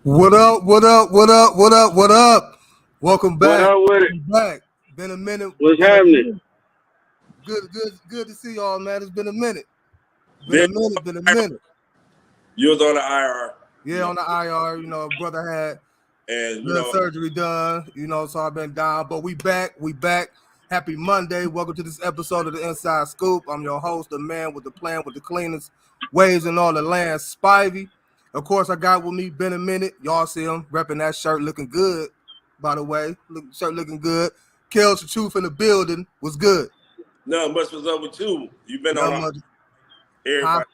What up? What up? What up? What up? What up? Welcome What back. up with it? Welcome back. Been a minute. What's Been a happening? minute. Good to see y'all, man. It's been a minute. Been a Then minute. Been a minute. you was on the IR, Yeah, on the IR. Brother had and little surgery done. So I've been down, but we back. We back. Happy Monday. Welcome to this episode of the Inside Scoop. I'm your host, the man with the plan, with the cleanest waves in all the land, Spivey. Of course, I got with me been a minute. Y'all see him repping that shirt, looking good. By the way, shirt looking good. Kills the truth in the building was good. nothing much was up with you. You've been Not on much. everybody.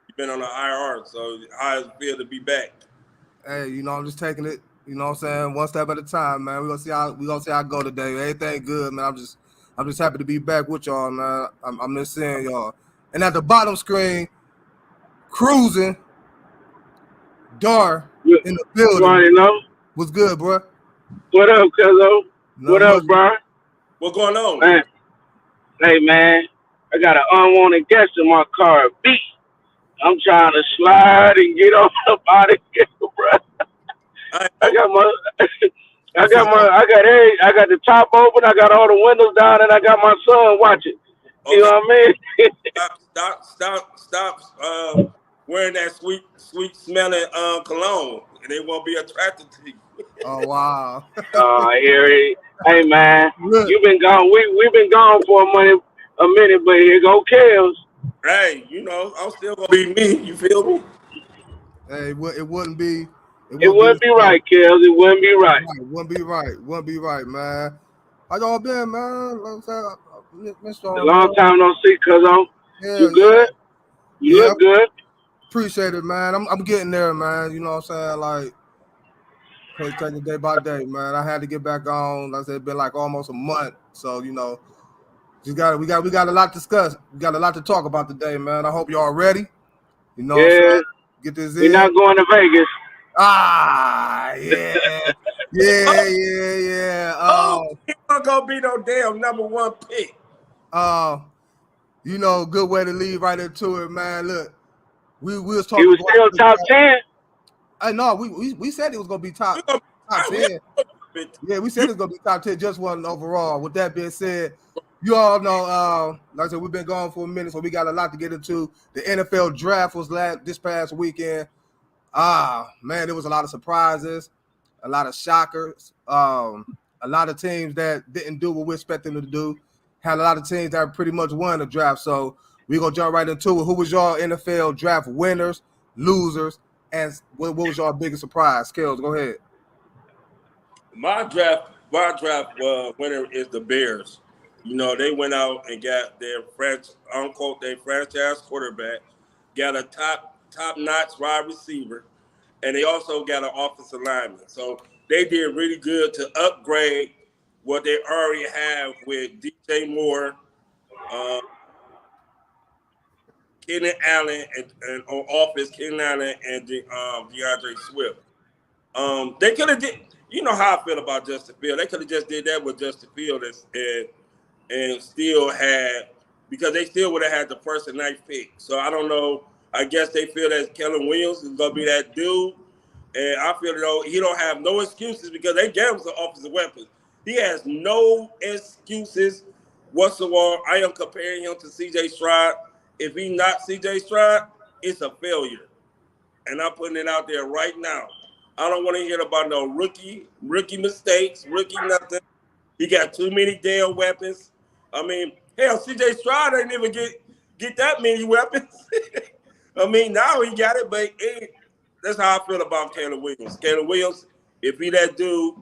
You've been on the IR, so how does it feel to be back? Hey, I'm just taking it. You know what I'm saying? One step at a time, man. We're gonna see how I go today. Everything good, man. I'm just happy to be back with y'all, man. I'm just seeing y'all. And at the bottom screen, cruising, Dar You, in the you building. already know? What's good, bro? What up, cuzzo? What Nothing up, much. bro? What's going on? Man, hey, man. I got an unwanted guest in my car. Beat. I'm trying to slide and get on up out of here, bro. I I got my, You said, I got the top open. I got all the windows down, and I got my son watching. You okay. know what I mean? Stop. Wearing that sweet smelling cologne, and they won't be attracted to you. oh wow. Here it. Hey, man. Look, You been gone. We've been gone for a minute, but here go Kels. Hey, I'm still gonna be me. You feel me? hey, it wouldn't be It the wouldn't be same. right, Kels. It wouldn't be right. Right, wouldn't be right, man. How y'all been, man? Like I said, I miss A y'all, long man. time no see, cuzzo. Yeah, You good? You yeah. look good. Appreciate it, man. I'm getting there, man. You know what I'm saying? Like, take it day by day, man. I had to get back on. Like I said, it's been like almost a month. So, we got a lot to discuss. We got a lot to talk about today, man. I hope y'all ready. You know what I'm Yeah, saying? Get this we're in. not going to Vegas. Yeah. Yeah. Oh, he not gonna be no damn number one pick. Uh, good way to lead right into it, man. Look, we was He talking was going still into the top draft. 10. No, we said it was gonna be We top gonna be top we 10. gonna Yeah, we said you it was gonna be top 10, just one overall. With that being said, you all know, like I said, we've been gone for a minute, so we got a lot to get into. The NFL draft was this past weekend. Man, there was a lot of surprises, a lot of shockers, a lot of teams that didn't do what we expected them to do. Had a lot of teams that pretty much won the draft. So we're gonna jump right into it. Who was your NFL draft winners, losers, and what was your biggest surprise? Kills, go ahead. my draft winner is the Bears. They went out and got their unquote their franchise quarterback, got a top notch wide receiver, and they also got an offensive lineman. So they did really good to upgrade what they already have with DJ Moore, uh, Keenan Allen, and on offense Keenan Allen and DeAndre Swift. They could have did. You know how I feel about Justin Field. They could have just did that with Justin Field and still had, because they still would have had the first and ninth pick. So I don't know. I guess they feel that Kellen Williams is gonna be that dude, and I feel though he don't have no excuses because they gave him some offensive weapons. He has no excuses whatsoever. I am comparing him to C.J. Stroud. If he not C.J. Stroud, it's a failure, and I'm putting it out there right now. I don't want to hear about no rookie mistakes, rookie nothing. He got too many damn weapons. I mean, hell, C.J. Stroud ain't even get that many weapons. I mean, now he got it, but that's how I feel about Caleb Williams. Caleb Williams, if he that dude,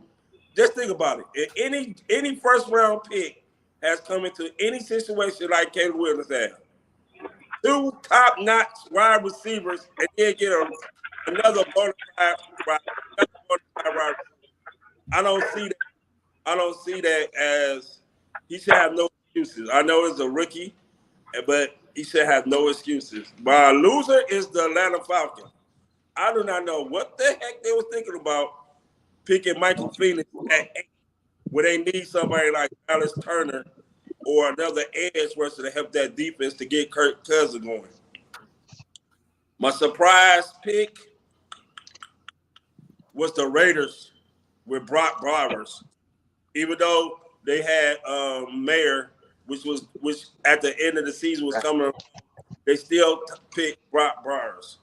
just think about it. If any first round pick has come into any situation like Caleb Williams has, two top notch wide receivers, and then get another bona fide wide. I don't see that. I don't see that as he should have no excuses. I know it's a rookie, but he should have no excuses. My loser is the Atlanta Falcons. I do not know what the heck they was thinking about picking Michael Phoenix at 8, where they need somebody like Dallas Turner or another edge rusher to help that defense to get Kirk Cousins going. My surprise pick, was the Raiders with Brock Bowers. Even though they had Mayer, which at the end of the season was coming, they still picked Brock Bowers,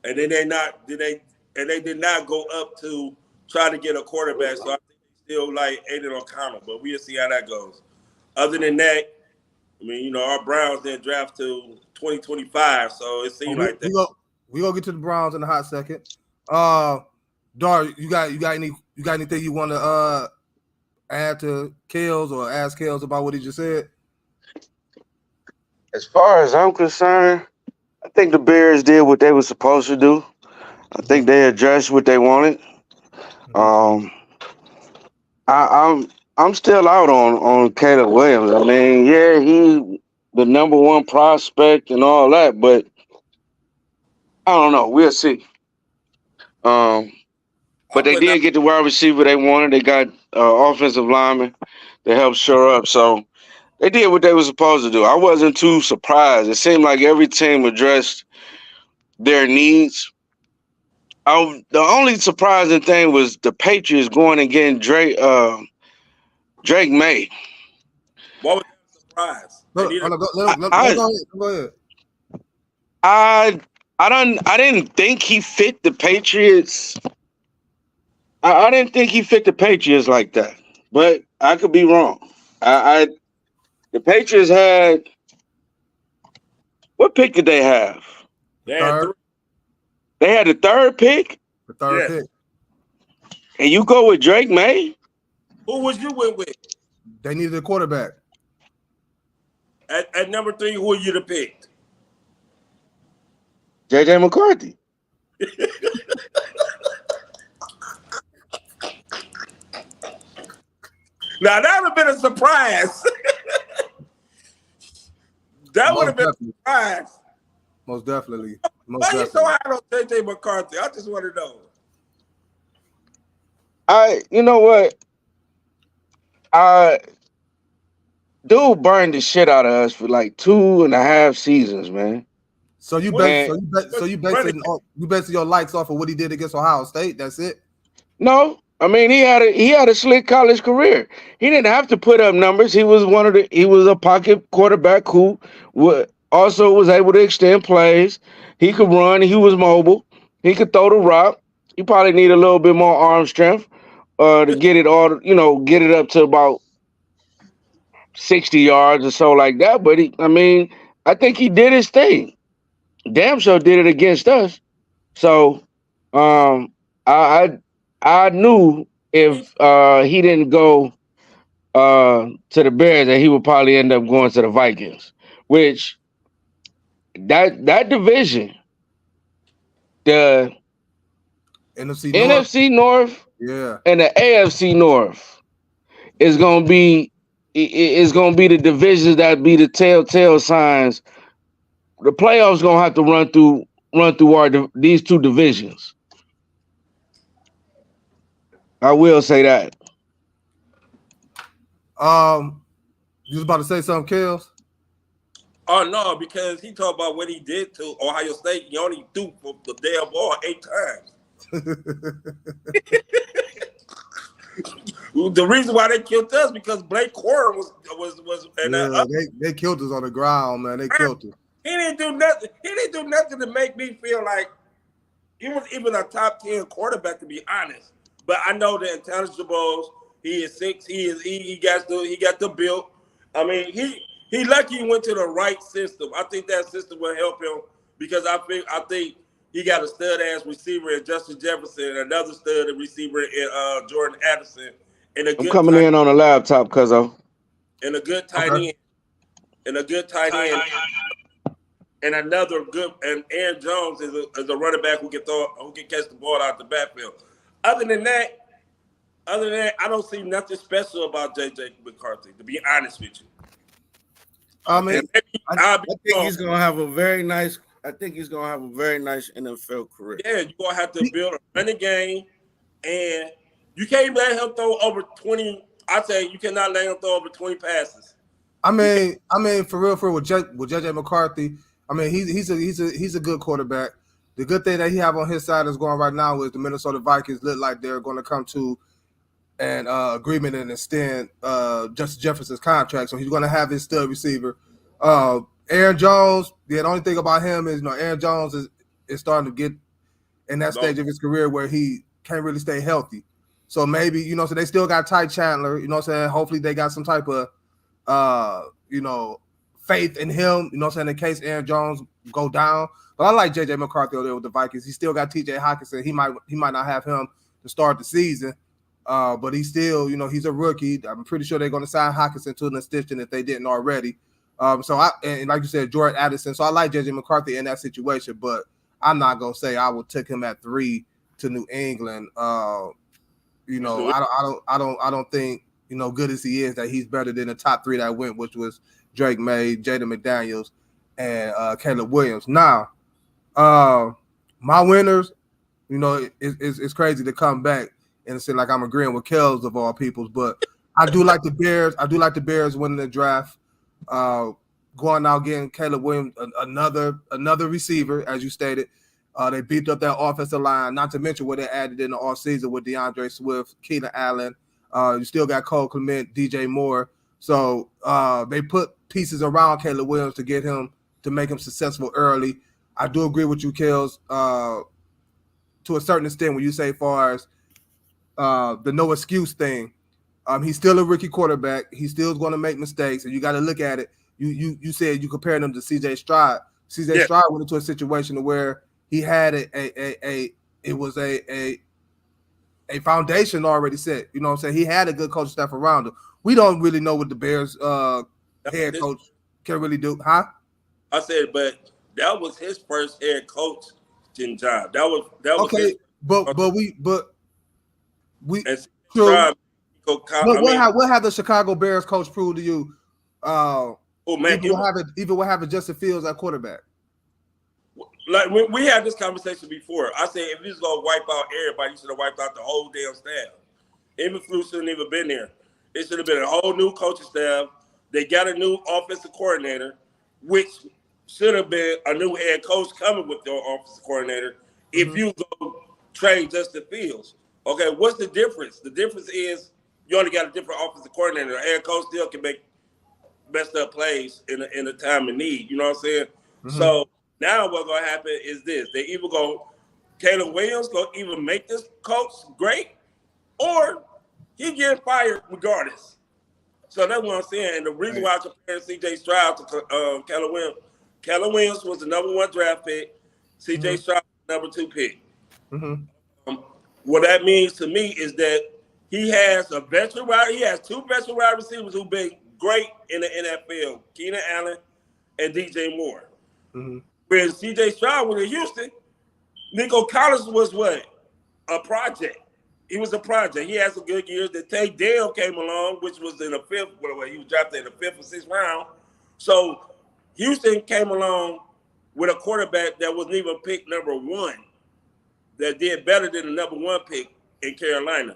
and then they did not go up to try to get a quarterback. So I think they still like Aiden O'Connell, but we'll see how that goes. Other than that, I mean, our Browns didn't draft till 2025, so it seemed like that. We gonna get to the Browns in a hot second. Dar, you got anything you want to add to Kales or ask Kales about what he just said? As far as I'm concerned, I think the Bears did what they were supposed to do. I think they addressed what they wanted. I'm still out on Caleb Williams. I mean, yeah, he the number one prospect and all that, but I don't know. We'll see. But they did get the wide receiver they wanted. They got offensive linemen to help shore up. So they did what they were supposed to do. I wasn't too surprised. It seemed like every team addressed their needs. The only surprising thing was the Patriots going and getting Drake May. What was the surprise? Go ahead. I didn't think he fit the Patriots. I didn't think he fit the Patriots like that, but I could be wrong. The Patriots had what pick did they have? They had the third pick. The third pick. And you go with Drake May? Who was you with? They needed a quarterback. At number 3, who would you have picked? JJ McCarthy. Now that would have been a surprise. That would have been a surprise. Most definitely. Why are you so high on JJ McCarthy? I just want to know. You know what? Dude burned the shit out of us for like 2.5 seasons, man. So you basing your likes off of what he did against Ohio State? That's it? No, I mean he had a slick college career. He didn't have to put up numbers. He was a pocket quarterback who also was able to extend plays. He could run. He was mobile. He could throw the rock. He probably need a little bit more arm strength to get it up to about 60 yards or so like that. But I think he did his thing. Damn sure did it against us. So I knew if he didn't go to the Bears that he would probably end up going to the Vikings, which that division, the NFC North and the AFC North is gonna be the divisions that be the telltale signs. The playoffs gonna have to run through these two divisions. I will say that. You was about to say something, Kels? Oh no, because he talked about what he did to Ohio State. He only threw the damn ball 8 times. The reason why they killed us because Blake Corum was they killed us on the ground, man. They killed us. He didn't do nothing. He didn't do nothing to make me feel like he was even a top 10 quarterback, to be honest. But I know the intangibles. He is 6. He got the build. I mean, he lucky he went to the right system. I think that system will help him because I think he got a stud ass receiver in Justin Jefferson, another stud receiver in Jordan Addison, and a good. I'm coming in on a laptop, cuzzo. And a good tight end, and a good tight end, and another good. And Aaron Jones is a running back who can catch the ball out the backfield. Other than that, I don't see nothing special about JJ McCarthy. To be honest with you, I mean, I think he's gonna have a very nice. I think he's gonna have a very nice NFL career. Yeah, you're gonna have to build a running game, and you can't let him throw over 20. I say you cannot let him throw over 20 passes. I mean, for real, with JJ McCarthy, I mean, he's a good quarterback. The good thing that he have on his side is going right now is the Minnesota Vikings look like they're going to come to an agreement and extend Justin Jefferson's contract. So he's going to have his stud receiver. Aaron Jones, the only thing about him is, Aaron Jones is starting to get in that stage of his career where he can't really stay healthy. So maybe, so they still got Ty Chandler, you know what I'm saying? Hopefully they got some type of, faith in him, you know what I'm saying, in case Aaron Jones go down. But I like J.J. McCarthy over there with the Vikings. He still got T.J. Hockenson. He might not have him to start the season, but he's still, he's a rookie. I'm pretty sure they're going to sign Hockenson to an extension if they didn't already. And like you said, Jordan Addison. So I like J.J. McCarthy in that situation, but I'm not going to say I would take him at 3 to New England. I don't think, good as he is, that he's better than the top 3 that went, which was Drake May, Jaden McDaniels, and Caleb Williams. Now, my winners, it's crazy to come back and say like I'm agreeing with Kells of all peoples, but I do like the Bears. I do like the Bears winning the draft. Going out getting Caleb Williams, another receiver, as you stated. They beefed up that offensive line, not to mention what they added in the offseason with DeAndre Swift, Keenan Allen. You still got Cole Clement, DJ Moore. So they put pieces around Caleb Williams to get him to make him successful early. I do agree with you, Kells, to a certain extent when you say far as the no excuse thing. He's still a rookie quarterback. He's still going to make mistakes, and you got to look at it. You said you compared him to C.J. Stroud. C.J. Stroud went into a situation where he had a foundation already set. You know what I'm saying? He had a good coaching staff around him. We don't really know what the Bears head coach can really do, huh? I said, but that was his first head coaching job. That was okay. His, but we and true. What have the Chicago Bears coach proved to you? Even with having Justin Fields at quarterback. Like we had this conversation before. I said if he's gonna wipe out everybody, he should have wiped out the whole damn staff. Eberflus shouldn't even been there. It should have been a whole new coaching staff. They got a new offensive coordinator, which should have been a new head coach coming with their offensive coordinator. If you go trade Justin Fields, okay, what's the difference? The difference is you only got a different offensive coordinator. A head coach still can make messed up plays in a time of need. You know what I'm saying? So now what's gonna happen is this: they either go Caleb Williams gonna either make this coach great, or he get fired regardless. So that's what I'm saying. And the reason why I compare C.J. Stroud to Caleb Williams was the number 1 draft pick. C.J. Stroud number 2 pick. What that means to me is that he has he has 2 veteran wide receivers who've been great in the NFL, Keenan Allen and DJ Moore. Whereas C.J. Stroud was in Houston, Nico Collins was what? A project. He was a project. He had some good years. The Tay Dale came along, which was in the 5th. He was drafted in the 5th or 6th round. So Houston came along with a quarterback that wasn't even pick number 1, that did better than the number 1 pick in Carolina.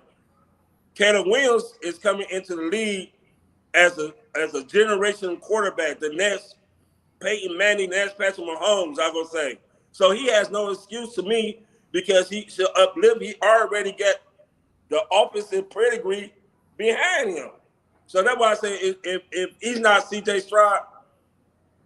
Caleb Williams is coming into the league as a generation quarterback, the next Peyton Manning, the next Patrick Mahomes, I'm going to say. So he has no excuse to me because he should uplift. He already got the offensive pedigree behind him. So that's why I say if he's not C.J. Stroud,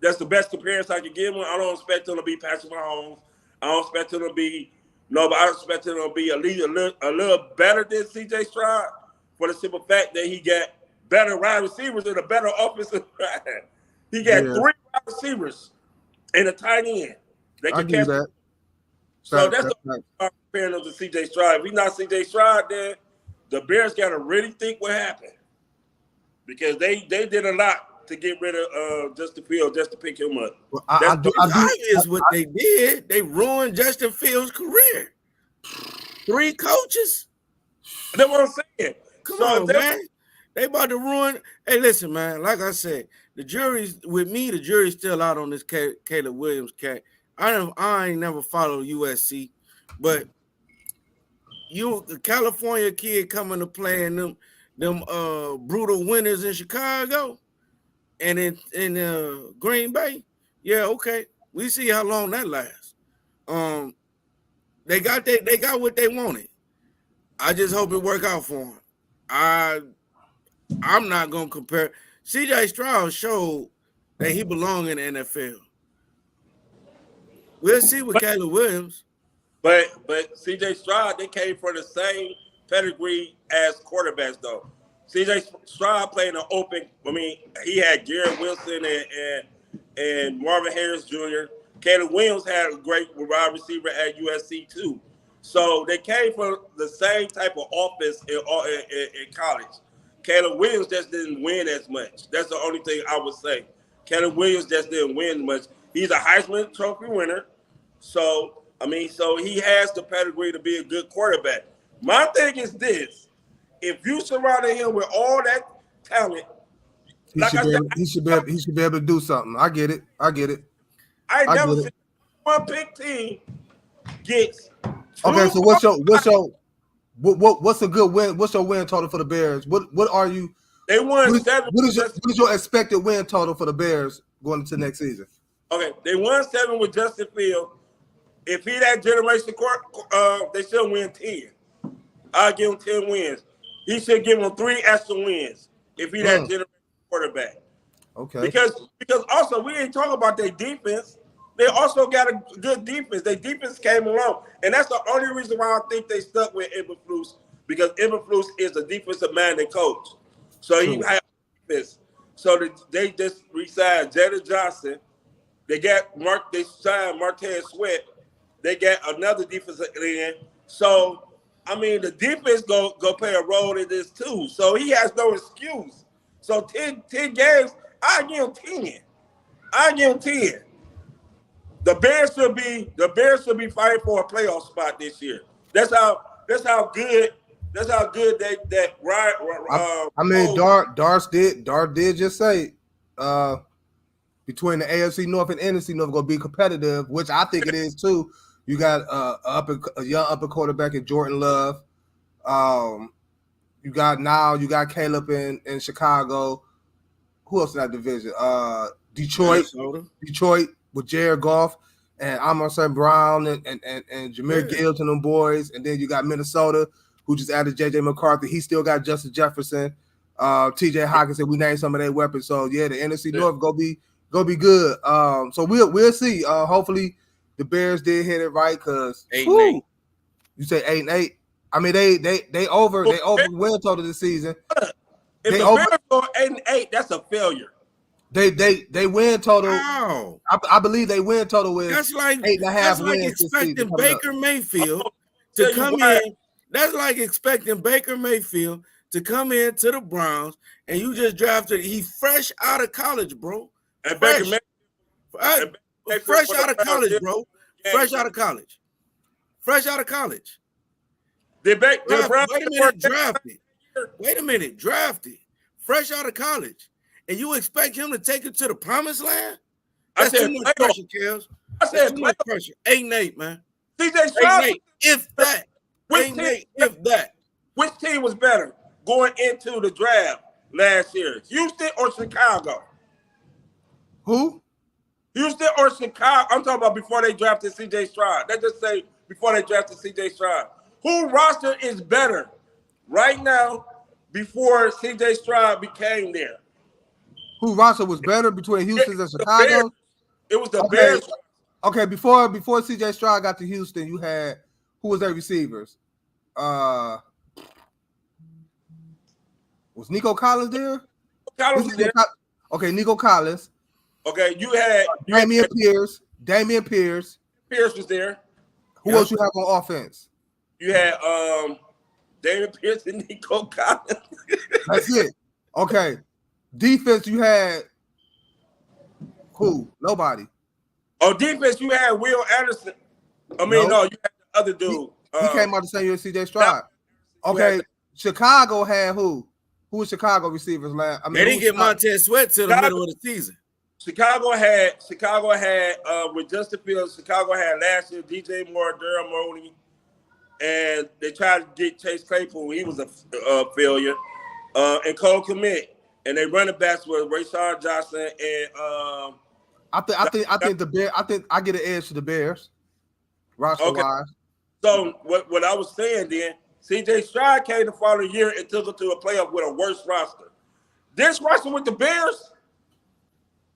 that's the best comparison I can give him. I don't expect him to be Patrick Mahomes. I don't expect him to be but I expect him to be at least a little better than C.J. Stroud for the simple fact that he got better wide receivers and a better offensive line. He got 3 wide receivers and a tight end. They can catch that. So that's the comparing him to C.J. Stroud. If he's not C.J. Stroud, then the Bears got to really think what happened because they did a lot to get rid of Justin Fields just to pick him up. Well, obvious what they did. They ruined Justin Fields' career. 3 coaches. That's what I'm saying. Come on, man. They about to ruin. Hey, listen, man. Like I said, the jury's still out on this Caleb Williams cat. I ain't never followed USC, but the California kid coming to play in them brutal winters in Chicago and in Green Bay. Yeah, okay. We see how long that lasts. They got what they wanted. I just hope it work out for them. I'm not gonna compare. CJ Stroud showed that he belongs in the NFL. We'll see with Caleb Williams. But CJ Stroud, they came for the same pedigree as quarterbacks though. CJ Stroud played an open. I mean, he had Garrett Wilson and Marvin Harris Jr. Caleb Williams had a great wide receiver at USC too. So they came from the same type of offense in college. Caleb Williams just didn't win as much. That's the only thing I would say. Caleb Williams just didn't win much. He's a Heisman Trophy winner. So, I mean, so he has the pedigree to be a good quarterback. My thing is this. If you surrounded him with all that talent, he should be able to do something. I get it. I never seen one big team gets. Okay, so what's a good win? What's your win total for the Bears? What are you? They won 7. What is your expected win total for the Bears going into next season? Okay, they won 7 with Justin Fields. If he that generation, they should win 10. I'll give him 10 wins. He should give them 3 extra wins if he that generation quarterback. Okay. Because also we ain't talking about their defense. They also got a good defense. Their defense came along, and that's the only reason why I think they stuck with Eberflus, because Eberflus is a defensive minded coach. So he had defense. So they just re-signed Jada Johnson. They signed Martez Sweat. They got another defensive end. So I mean, the defense go play a role in this too. So he has no excuse. So 10 games, I give him 10. The Bears should be fighting for a playoff spot this year. That's how good that right. I mean, Dart did just say between the AFC North and NFC North going to be competitive, which I think it is too. You got a young upper quarterback in Jordan Love. You got Caleb in Chicago. Who else in that division? Detroit with Jared Goff and Amon St. Brown and Jameer Gibbs and them boys. And then you got Minnesota, who just added J.J. McCarthy. He still got Justin Jefferson, T.J. Hawkinson. We named some of their weapons. So yeah, the NFC North go be good. So we'll see. Hopefully the Bears did hit it right because 8-8. You say 8-8. I mean they over win total this season. If the Bears go 8-8, that's a failure. They win total. Wow. I believe they win total is that's like 8.5 that's like wins. expecting Baker Mayfield to come in. That's like expecting Baker Mayfield to come in to the Browns and you just drafted. He fresh out of college, bro. And fresh out of college, bro. Fresh out of college. Wait a minute, drafted. Fresh out of college. And you expect him to take it to the promised land? That's too much pressure, Kels. That's too much pressure. 8-8, man. CJ Stroud, if that. 8-8, if that. Which team was better going into the draft last year? Houston or Chicago? Who? Houston or Chicago? I'm talking about before they drafted CJ Stroud. They just say before they drafted CJ Stroud. Who roster is better right now before CJ Stroud became there? Who roster was better between Houston and Chicago? It was the Bears. Okay, before CJ Stroud got to Houston, you had who was their receivers? Was Nico Collins there? Okay, Nico Collins. Okay, you had Damian Pierce. Pierce was there. Who else you have on offense? You had Damian Pierce and Nico Collins. That's it. Okay. Defense, you had who? Nobody. Oh, defense, you had Will Anderson. I mean, no, you had the other dude. He came out the same year as CJ Stroud. Okay, Chicago had who? Who was Chicago receivers last? I mean, they didn't get Montez Sweat till the middle of the season. Chicago had with Justin Fields. Chicago had last year DJ Moore, Daryl Mooney, and they tried to get Chase Claypool. He was a failure. And Cole Kmet. And they running backs with Rayshard Johnson and I think the Bears. I think I get an edge to the Bears. Roster wise. So what I was saying then, CJ Stroud came the following year and took it to a playoff with a worse roster. This roster with the Bears,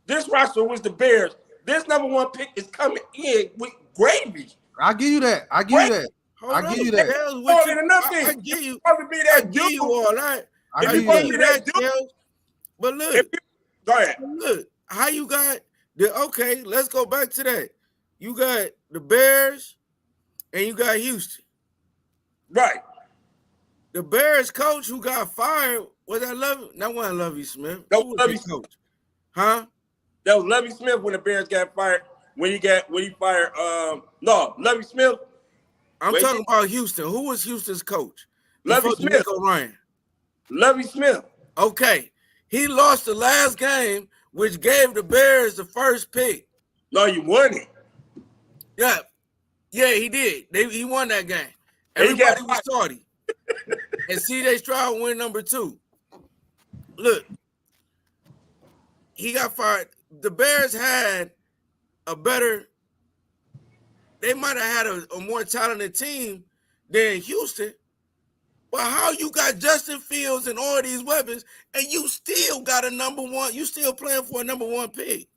this number one pick is coming in with gravy. I give you that. I give you that. I give you that. And another thing, I give you all that. I give you that. But look, go ahead. Look, how you got okay, let's go back to that. You got the Bears and you got Houston. Right. The Bears coach who got fired, was that Lovie? That wasn't Lovie Smith. That was Lovie Smith. Huh? That was Lovie Smith when the Bears got fired. When he fired Lovie Smith. I'm talking about Houston. Who was Houston's coach? Lovie Smith. Ryan. Lovie Smith. Okay. He lost the last game, which gave the Bears the first pick. No, you won it. Yeah. Yeah, he did. He won that game. Everybody was starting. And CJ Stroud went number 2. Look, he got fired. The Bears had they might have had a more talented team than Houston. But how you got Justin Fields and all these weapons, and you still got a number 1? You still playing for a number 1 pick?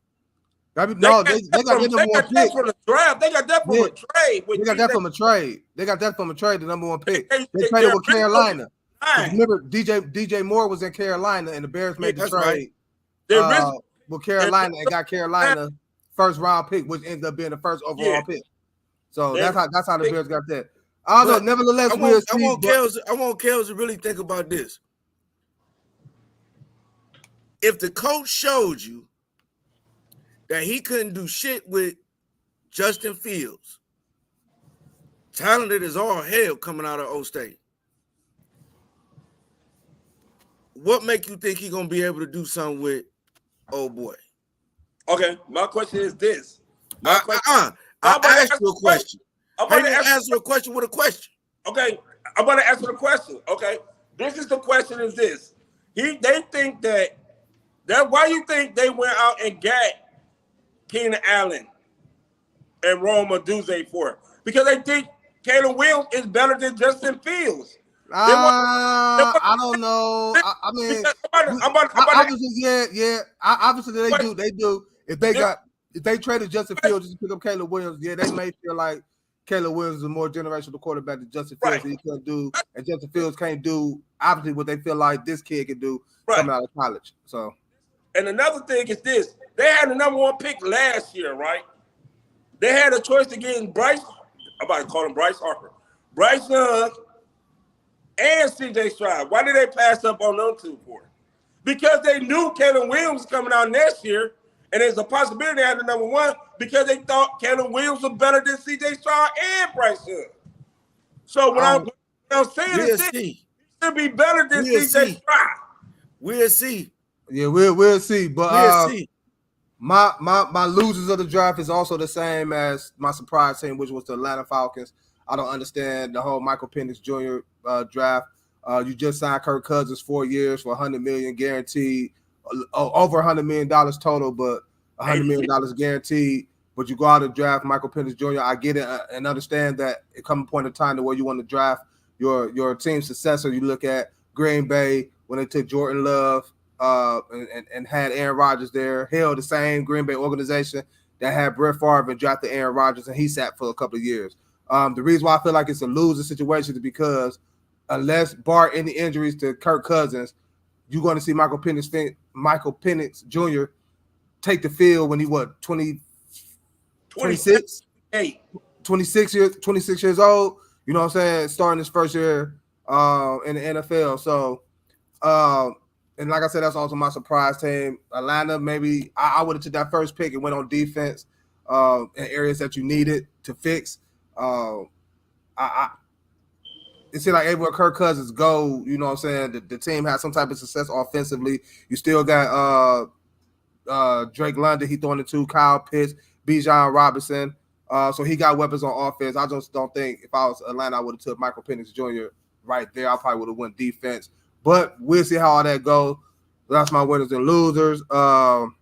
They got that from the draft. They got that from a trade. They got that from a trade. They got that from a trade. The number 1 pick. They traded with Carolina. Remember, DJ Moore was in Carolina, and the Bears made the trade with Carolina and got Carolina first round pick, which ended up being the first overall pick. So that's how the Bears got that. Although, nevertheless, I want Kels to really think about this. If the coach showed you that he couldn't do shit with Justin Fields, talented as all hell coming out of O State, what make you think he's gonna be able to do something with old boy? Okay, my question is this. I asked you a question. I'm going to answer a question with a question. Okay, I'm going to answer the question. Okay, this is the question: is this? They think that why you think they went out and got Keenan Allen and Rome Odunze for? Because they think Caleb Williams is better than Justin Fields. I don't know. I mean, obviously they do. If they traded Justin Fields just to pick up Caleb Williams, they may feel like Caleb Williams is a more generational quarterback than Justin Fields. Right. He couldn't do, and Justin Fields can't do obviously what they feel like this kid can do coming out of college. So, and another thing is this: they had the number 1 pick last year, right? They had a choice to get in Bryce. I'm about to call him Bryce Harper, Bryce Young, and CJ Stroud. Why did they pass up on those 2 for? Because they knew Caleb Williams was coming out next year. And there's a possibility they had the number 1 because they thought Caleb Williams was better than C.J. Stroud and Bryce Young. So what I'm saying is this, he should be better than C.J. Stroud. We'll see. Yeah, we'll see. But we'll see. My losers of the draft is also the same as my surprise team, which was the Atlanta Falcons. I don't understand the whole Michael Penix Jr. Draft. You just signed Kirk Cousins 4 years for $100 million guaranteed. Over $100 million total, but $100 million guaranteed. But you go out and draft Michael Penix Jr. I get it and understand that it comes a point in time to where you want to draft your team successor. You look at Green Bay when they took Jordan Love and had Aaron Rodgers there. Hell, the same Green Bay organization that had Brett Favre and drafted Aaron Rodgers, and he sat for a couple of years. The reason why I feel like it's a loser situation is because unless bar any injuries to Kirk Cousins, you're going to see Michael Penix Jr. take the field when he 26 years old. You know what I'm saying? Starting his first year in the NFL. So, and like I said, that's also my surprise team. Atlanta, maybe I would have took that first pick and went on defense in areas that you needed to fix. It seemed like everywhere Kirk Cousins go, you know what I'm saying, the team had some type of success offensively. You still got Drake London, he throwing it to Kyle Pitts, Bijan Robinson. So he got weapons on offense. I just don't think if I was Atlanta, I would have took Michael Penix Jr. right there. I probably would have went defense. But we'll see how all that goes. That's my winners and losers. For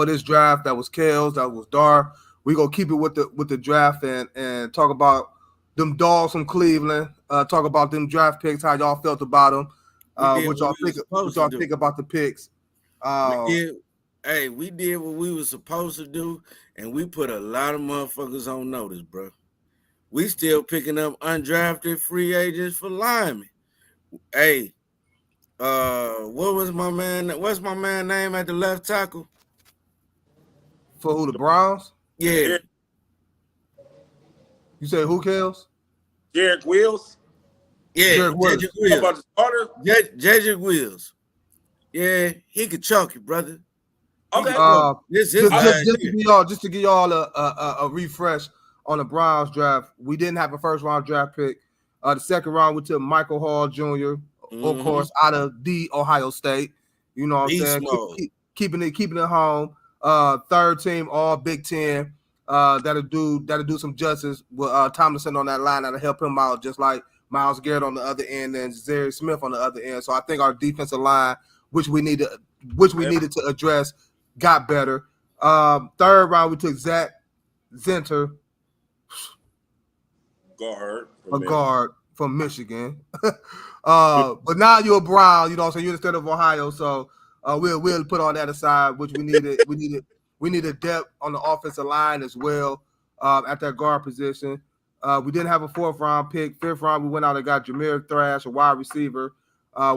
this draft, that was Kels, that was Dar. We're gonna keep it with the draft and talk about them dogs from Cleveland. Talk about them draft picks, how y'all felt about them. What y'all think about the picks? We did what we were supposed to do, and we put a lot of motherfuckers on notice, bro. We still picking up undrafted free agents for linemen. Hey, what's my man name at the left tackle? For who, the Browns? Yeah. You say who, Kels? Jedrick Wills? Yeah, Jedrick Wills. About the starter? Jedrick Wills. Yeah, he could chalk it, brother. Okay. Just to give y'all a refresh on the Browns draft, we didn't have a first round draft pick. The second round we took Michael Hall Jr., of course, out of the Ohio State. You know what I'm saying? Keeping it home. Third team All Big Ten. That'll do some justice with Tomlinson on that line. That'll help him out, just like Myles Garrett on the other end and Zary Smith on the other end. So I think our defensive line, which we needed to address, got better. Third round we took Zach Zinter, guard from Michigan. But now you're a Brown, you know what I'm saying? You're instead of Ohio, so we'll put all that aside, which we needed depth on the offensive line as well, at that guard position. We didn't have a fourth round pick. Fifth round, we went out and got Jameer Thrash, a wide receiver,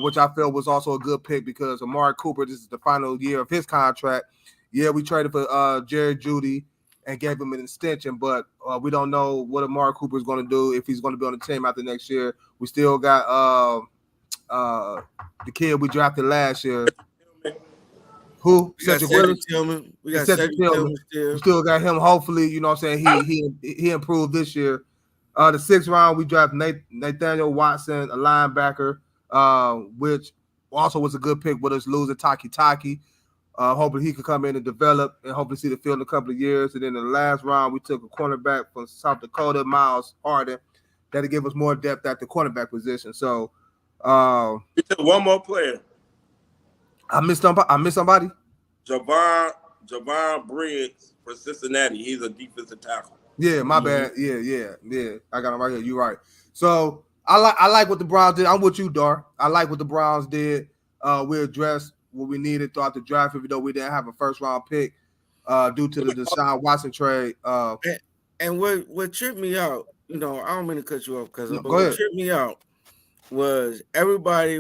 which I felt was also a good pick because Amari Cooper, this is the final year of his contract. Yeah, we traded for Jerry Jeudy and gave him an extension, but we don't know what Amari Cooper is going to do, if he's going to be on the team after next year. We still got the kid we drafted last year. Who? Cedric Wilson. We got Cedric Tillman still. We still got him. Hopefully, you know what I'm saying, he improved this year. The sixth round, we drafted Nathaniel Watson, a linebacker, which also was a good pick with us losing Taki. Hoping he could come in and develop and hopefully see the field in a couple of years. And then in the last round, we took a cornerback from South Dakota, Miles Harden, that'll give us more depth at the cornerback position. So we took one more player. I missed somebody. Javon Briggs for Cincinnati. He's a defensive tackle. Yeah, my bad. Yeah. I got him right here. You're right. So I like what the Browns did. I'm with you, Dar. I like what the Browns did. We addressed what we needed throughout the draft, even though we didn't have a first round pick due to the Deshaun Watson trade. And what tripped me out, you know, I don't mean to cut you off, but what tripped me out was everybody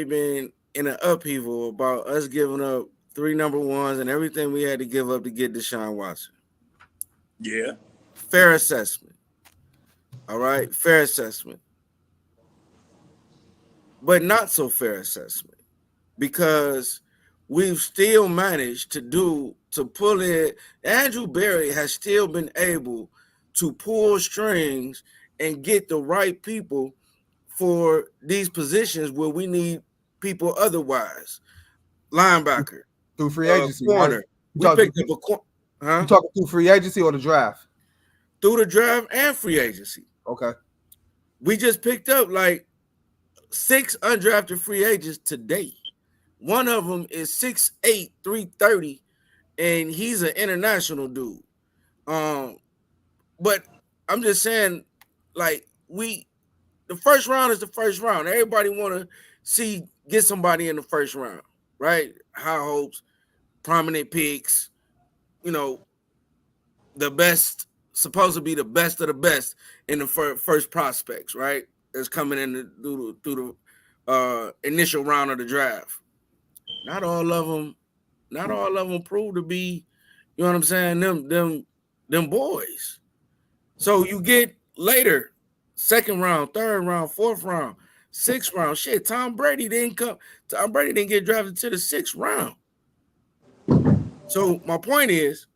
been in an upheaval about us giving up 3 number ones and everything we had to give up to get Deshaun Watson. Yeah. Fair assessment. All right. Fair assessment. But not so fair assessment, because we've still managed to pull in. Andrew Berry has still been able to pull strings and get the right people for these positions where we need people otherwise. Linebacker. Through free agency. Corner. We picked up a corner. You talking through free agency or the draft? Through the draft and free agency. Okay. We just picked up like 6 undrafted free agents today. One of them is 6'8", 330, and he's an international dude. But I'm just saying, like, the first round is the first round. Everybody want to get somebody in the first round, right? High hopes, prominent picks, you know, the best, supposed to be the best of the best in the first prospects, right? That's coming in through the initial round of the draft. Not all of them prove to be, you know what I'm saying, them boys. So you get later, second round, third round, fourth round, sixth round. Shit, Tom Brady didn't get drafted to the 6th round. So my point is,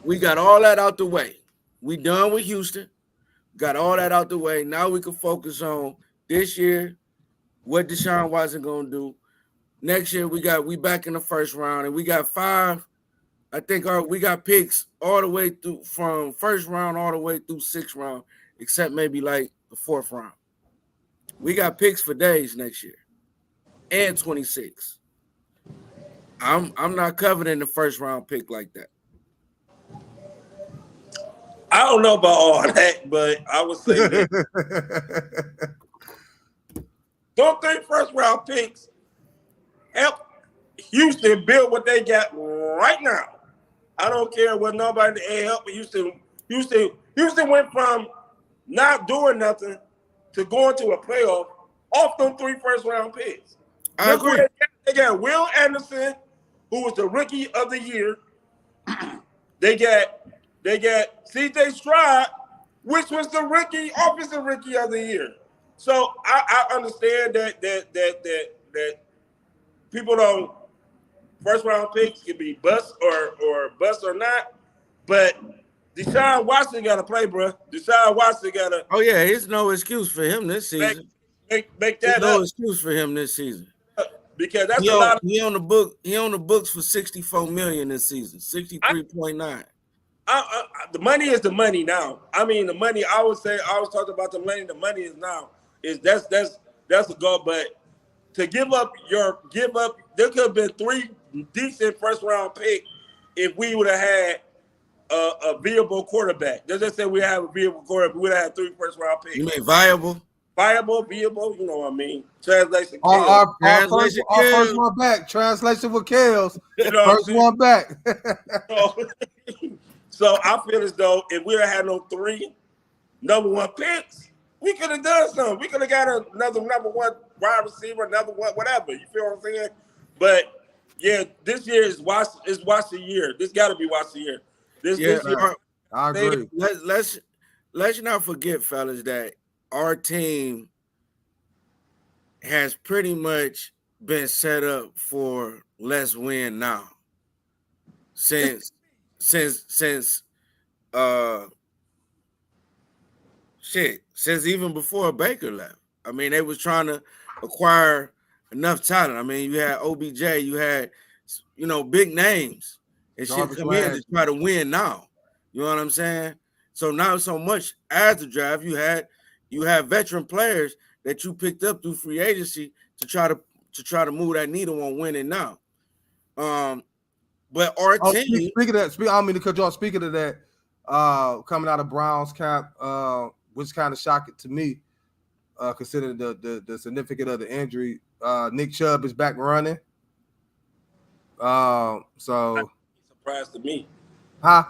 we got all that out the way. We done with Houston. Got all that out the way. Now we can focus on this year, what Deshaun Watson gonna do. Next year we back in the first round, and we got 5. I think we got picks all the way through, from first round all the way through 6th round, except maybe like the 4th round. We got picks for days next year, and 26. I'm not coveting the first round pick like that. I don't know about all that, but I would say that don't think first round picks help Houston build what they got right now. I don't care what nobody help Houston. Houston went from not doing nothing to going to a playoff off them 3 first round picks. I agree. They got Will Anderson, who was the rookie of the year. They got CJ Stroud, which was the offensive rookie of the year. So I understand that people don't first round picks can be bust or not, but Deshaun Watson got to play, bro. Deshaun Watson got to. Oh yeah, it's no excuse for him this season. Make that There's up. no excuse for him this season. Because that's a lot. He on the book. He on the books for $64 million this season. 63.9. The money is the money now. I mean, the money. I always talking about the money. The money is now. That's a goal. But to give up. There could have been 3 decent first round picks if we would have had a viable quarterback. Let's just say we have a viable quarterback. We would have had 3 first round picks. You mean viable? Viable, you know what I mean. Translation. Our first one back. Translation for Kales. You know first one back. So I feel as though if we had no 3 number 1 picks, we could have done something. We could have got another number 1 wide receiver, another one, whatever. You feel what I'm saying? But yeah, this year is watch the year. This got to be watch the year. This year. I agree. Let's not forget, fellas, that our team has pretty much been set up for let's win now. Since even before Baker left. I mean, they was trying to acquire enough talent. I mean, you had OBJ, you had big names and shit come in to try to win now. You know what I'm saying? So now so much as the draft, you have veteran players that you picked up through free agency to try to move that needle on winning now. But our team. Speaking of that, I don't mean to cut you off. Speaking of that, coming out of Browns camp, which kind of shocking to me, considering the significance of the injury. Nick Chubb is back running. So surprised to me. Huh?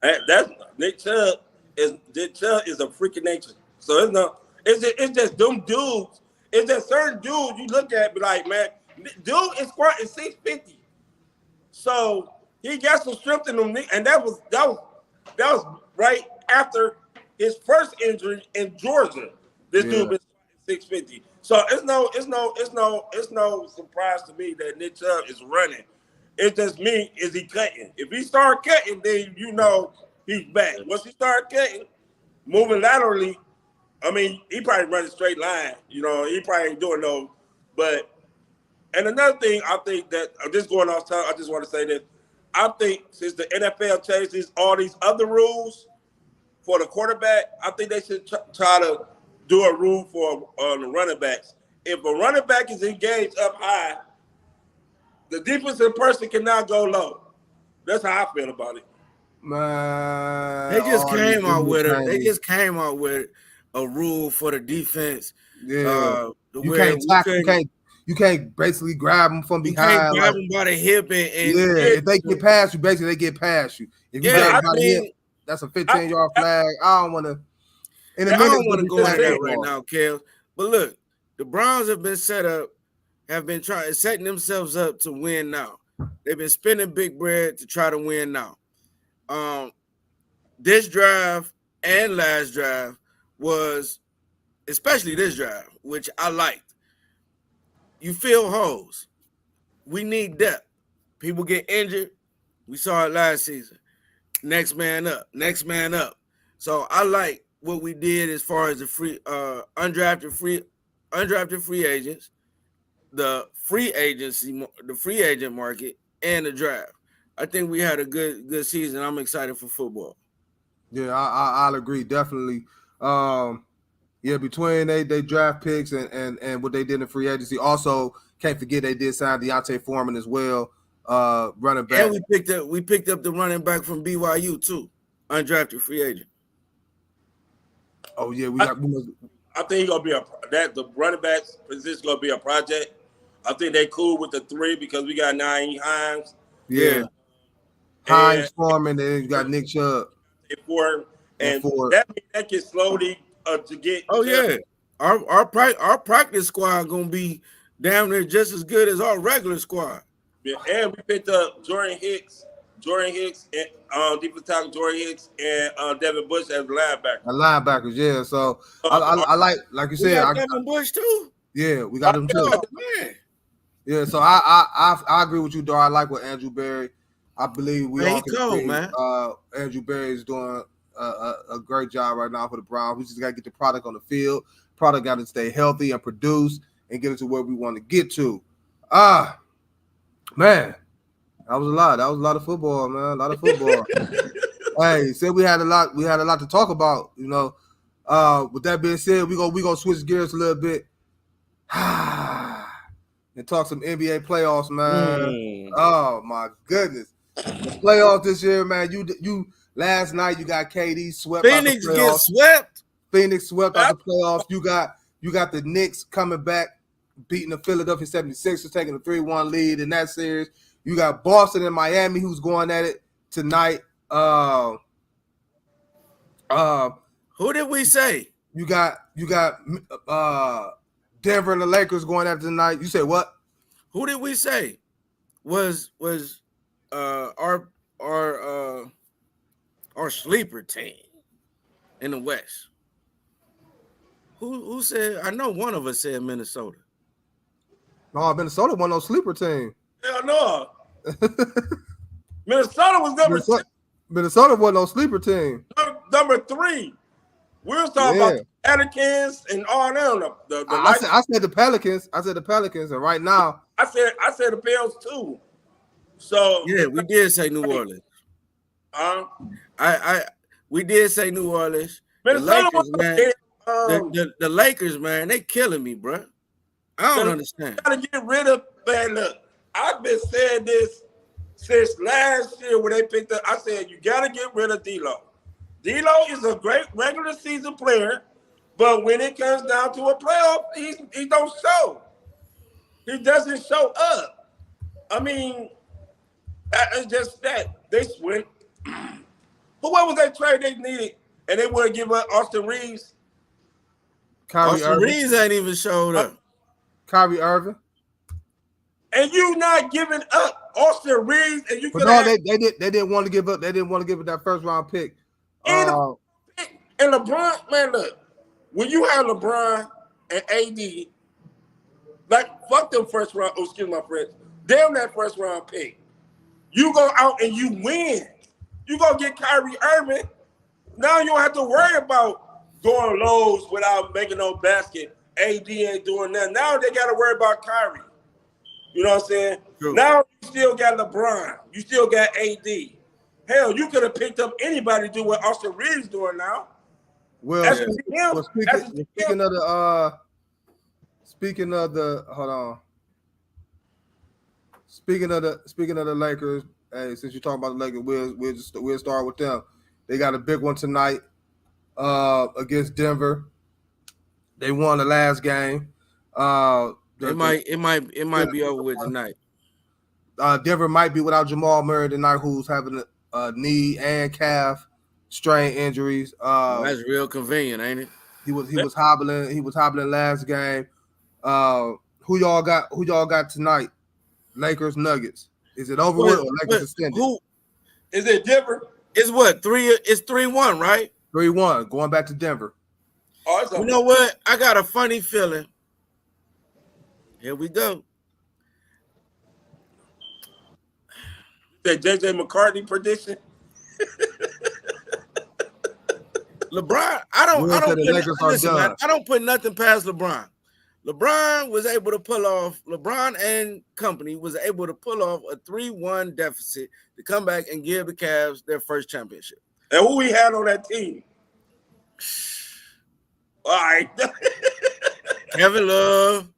That's Nick Chubb is a freak of nature. So it's just them dudes. It's just certain dudes you look at and be like, man, dude is squatting 650. So he got some strength in him, and that was right after his first injury in Georgia. This dude been 650. So it's no surprise to me that Nick Chubb is running. It's just me, is he cutting? If he start cutting, then he's back. Once he start cutting, moving laterally, I mean, he probably run a straight line. He probably ain't doing no. But and another thing, I think that just going off time, I just want to say that I think since the NFL changed all these other rules for the quarterback, I think they should try to do a rule for the running backs. If a running back is engaged up high, the defensive person cannot go low. That's how I feel about it. Man, they just came out with it. They just came out with a rule for the defense. Yeah, you can't basically grab them from behind. You can't grab them by the hip and if they get past you, basically they get past you. If you grab by the hip, that's a 15-yard flag. I don't want to. I don't want to go at that right now, Kels. But look, the Browns have been setting themselves up to win now. They've been spending big bread to try to win now. This drive and last drive was, especially this drive, which I liked. You fill holes. We need depth. People get injured. We saw it last season. Next man up. So I like what we did as far as the undrafted free agents, the free agent market, and the draft. I think we had a good season. I'm excited for football. Yeah, I'll agree definitely. Between they draft picks and what they did in free agency. Also, can't forget they did sign Deontay Foreman as well, running back. And we picked up the running back from BYU too, undrafted free agent. Oh yeah, I think he's gonna be the running back position gonna be a project. I think they cool with the 3 because we got Naeem Hines. yeah. Hines, Foreman, then you got Nick Chubb And Ford. that can slowly to get. Oh yeah, our practice squad gonna be damn near just as good as our regular squad. Yeah, and we picked up Jordan Hicks, and defensive tackle Jordan Hicks, and Devin Bush as linebacker. Linebackers, yeah. So I like you said, got Devin Bush too. Yeah, we got him too. Oh, man. Yeah, so I agree with you, Dar. I like what Andrew Berry. I believe we all can agree. Man. Andrew Berry is doing a great job right now for the Browns. We just got to get the product on the field. Product got to stay healthy and produce and get it to where we want to get to. Man, that was a lot. That was a lot of football, man. A lot of football. Hey, said we had a lot. We had a lot to talk about. You know. With that being said, we gonna switch gears a little bit. And talk some NBA playoffs, man. Oh my goodness, the playoffs this year, man. You last night you got KD swept. Phoenix get swept. Phoenix swept out the playoffs. You got the Knicks coming back, beating the Philadelphia 76ers, taking a 3-1 lead in that series. You got Boston and Miami who's going at it tonight. Who did we say? You got Denver and the Lakers going at it tonight. You said what? Who did we say was our sleeper team in the West? Who said? I know one of us said Minnesota. No, Minnesota wasn't no sleeper team. Hell no. Minnesota was number 2. Minnesota wasn't no sleeper team. Number 3. We was talking about the Pelicans and all them. I said the Pelicans. I said the Pelicans, and right now I said the Pels too. So yeah, we did say New Orleans. We did say New Orleans. The Lakers, man. The Lakers, man, they killing me, bro. I don't understand. Gotta get rid of, man. Look, I've been saying this since last year when they picked up. I said you gotta get rid of D'Lo. D'Lo is a great regular season player, but when it comes down to a playoff, he don't show. He doesn't show up. I mean, it's just that they went. What was that trade they needed, and they wouldn't give up Austin Reeves? Austin Reeves ain't even showed up. Kyrie Irving. And you not giving up Austin Reeves, and you could. No, they didn't want to give up. They didn't want to give up that first round pick. And LeBron, man, look, when you have LeBron and AD, like fuck them first round. Oh, excuse my French. Damn that first round pick. You go out and you win. You go get Kyrie Irving. Now you don't have to worry about going lows without making no basket. AD ain't doing that. Now they got to worry about Kyrie. You know what I'm saying? True. Now you still got LeBron. You still got AD. Hell, you could have picked up anybody to do what Austin Reeves doing now. Well, speaking of the Lakers, hey, since you're talking about the Lakers, we'll start with them. They got a big one tonight against Denver. They won the last game. It might be over with tonight. Denver might be without Jamal Murray tonight, who's having a knee and calf strain injuries. That's real convenient, ain't it? He was hobbling. He was hobbling last game. Who y'all got tonight? Lakers Nuggets. Is it over with or Lakers extended? Who is it? Denver? It's what 3? It's 3-1, right? 3-1. Going back to Denver. Oh, you know what? I got a funny feeling. Here we go. That JJ McCartney prediction. LeBron, I don't put nothing past LeBron. LeBron was able to pull off. LeBron and company was able to pull off a 3-1 deficit to come back and give the Cavs their first championship. And who we had on that team? All right, Kevin Love,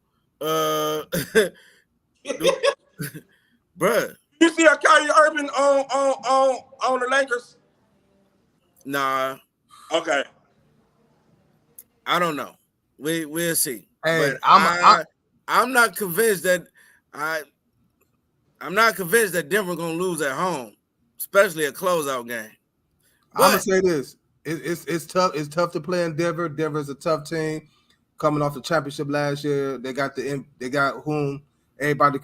bruh. You see a Kyrie Irving on the Lakers? Nah. Okay. I don't know. We'll see. Hey, But I'm not convinced that I'm not convinced that Denver gonna lose at home, especially a closeout game. I'm gonna say this: it's tough. It's tough to play in Denver. Denver's a tough team, coming off the championship last year. They got whom everybody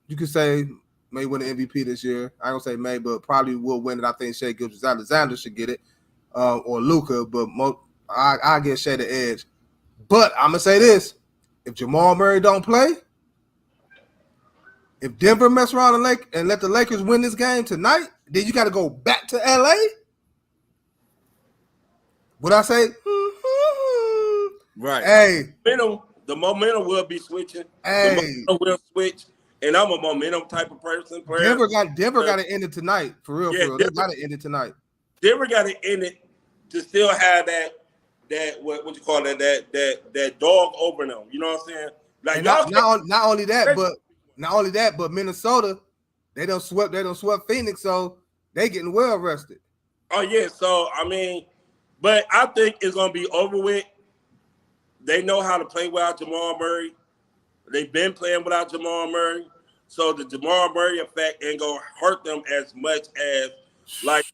you could say may win the MVP this year. I don't say may, but probably will win it. I think Shea Gilgeous-Alexander should get it, or Luka. But I get Shea the edge. But I'm gonna say this: if Jamal Murray don't play, if Denver mess around and let the Lakers win this game tonight, then you got to go back to LA. Would I say? Right. Hey, the momentum will be switching. Hey, the momentum will switch, and I'm a momentum type of person. Denver got to end it tonight, for real. Yeah, for real. They got to end it tonight. Denver got to end it to still have that what you call that dog over them. You know what I'm saying? Like not only that, but Minnesota, they don't swept Phoenix, so they getting well rested. Oh yeah, so I mean, but I think it's gonna be over with. They know how to play without Jamal Murray. They've been playing without Jamal Murray, so the Jamal Murray effect ain't gonna hurt them as much as like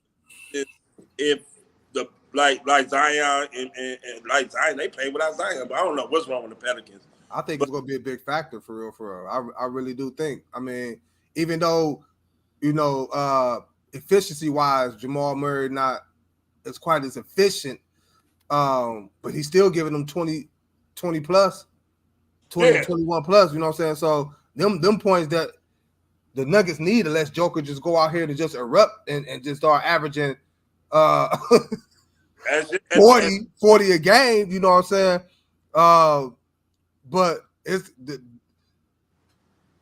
if the like Zion and like Zion, they play without Zion, but I don't know what's wrong with the Pelicans. I think it's gonna be a big factor for real. I really do think. I mean, even though efficiency wise, Jamal Murray not as quite as efficient, but he's still giving them 20 plus, 21 plus. You know what I'm saying? So them points that the Nuggets need, unless Joker just go out here to just erupt and just start averaging 40 a game. You know what I'm saying? But it's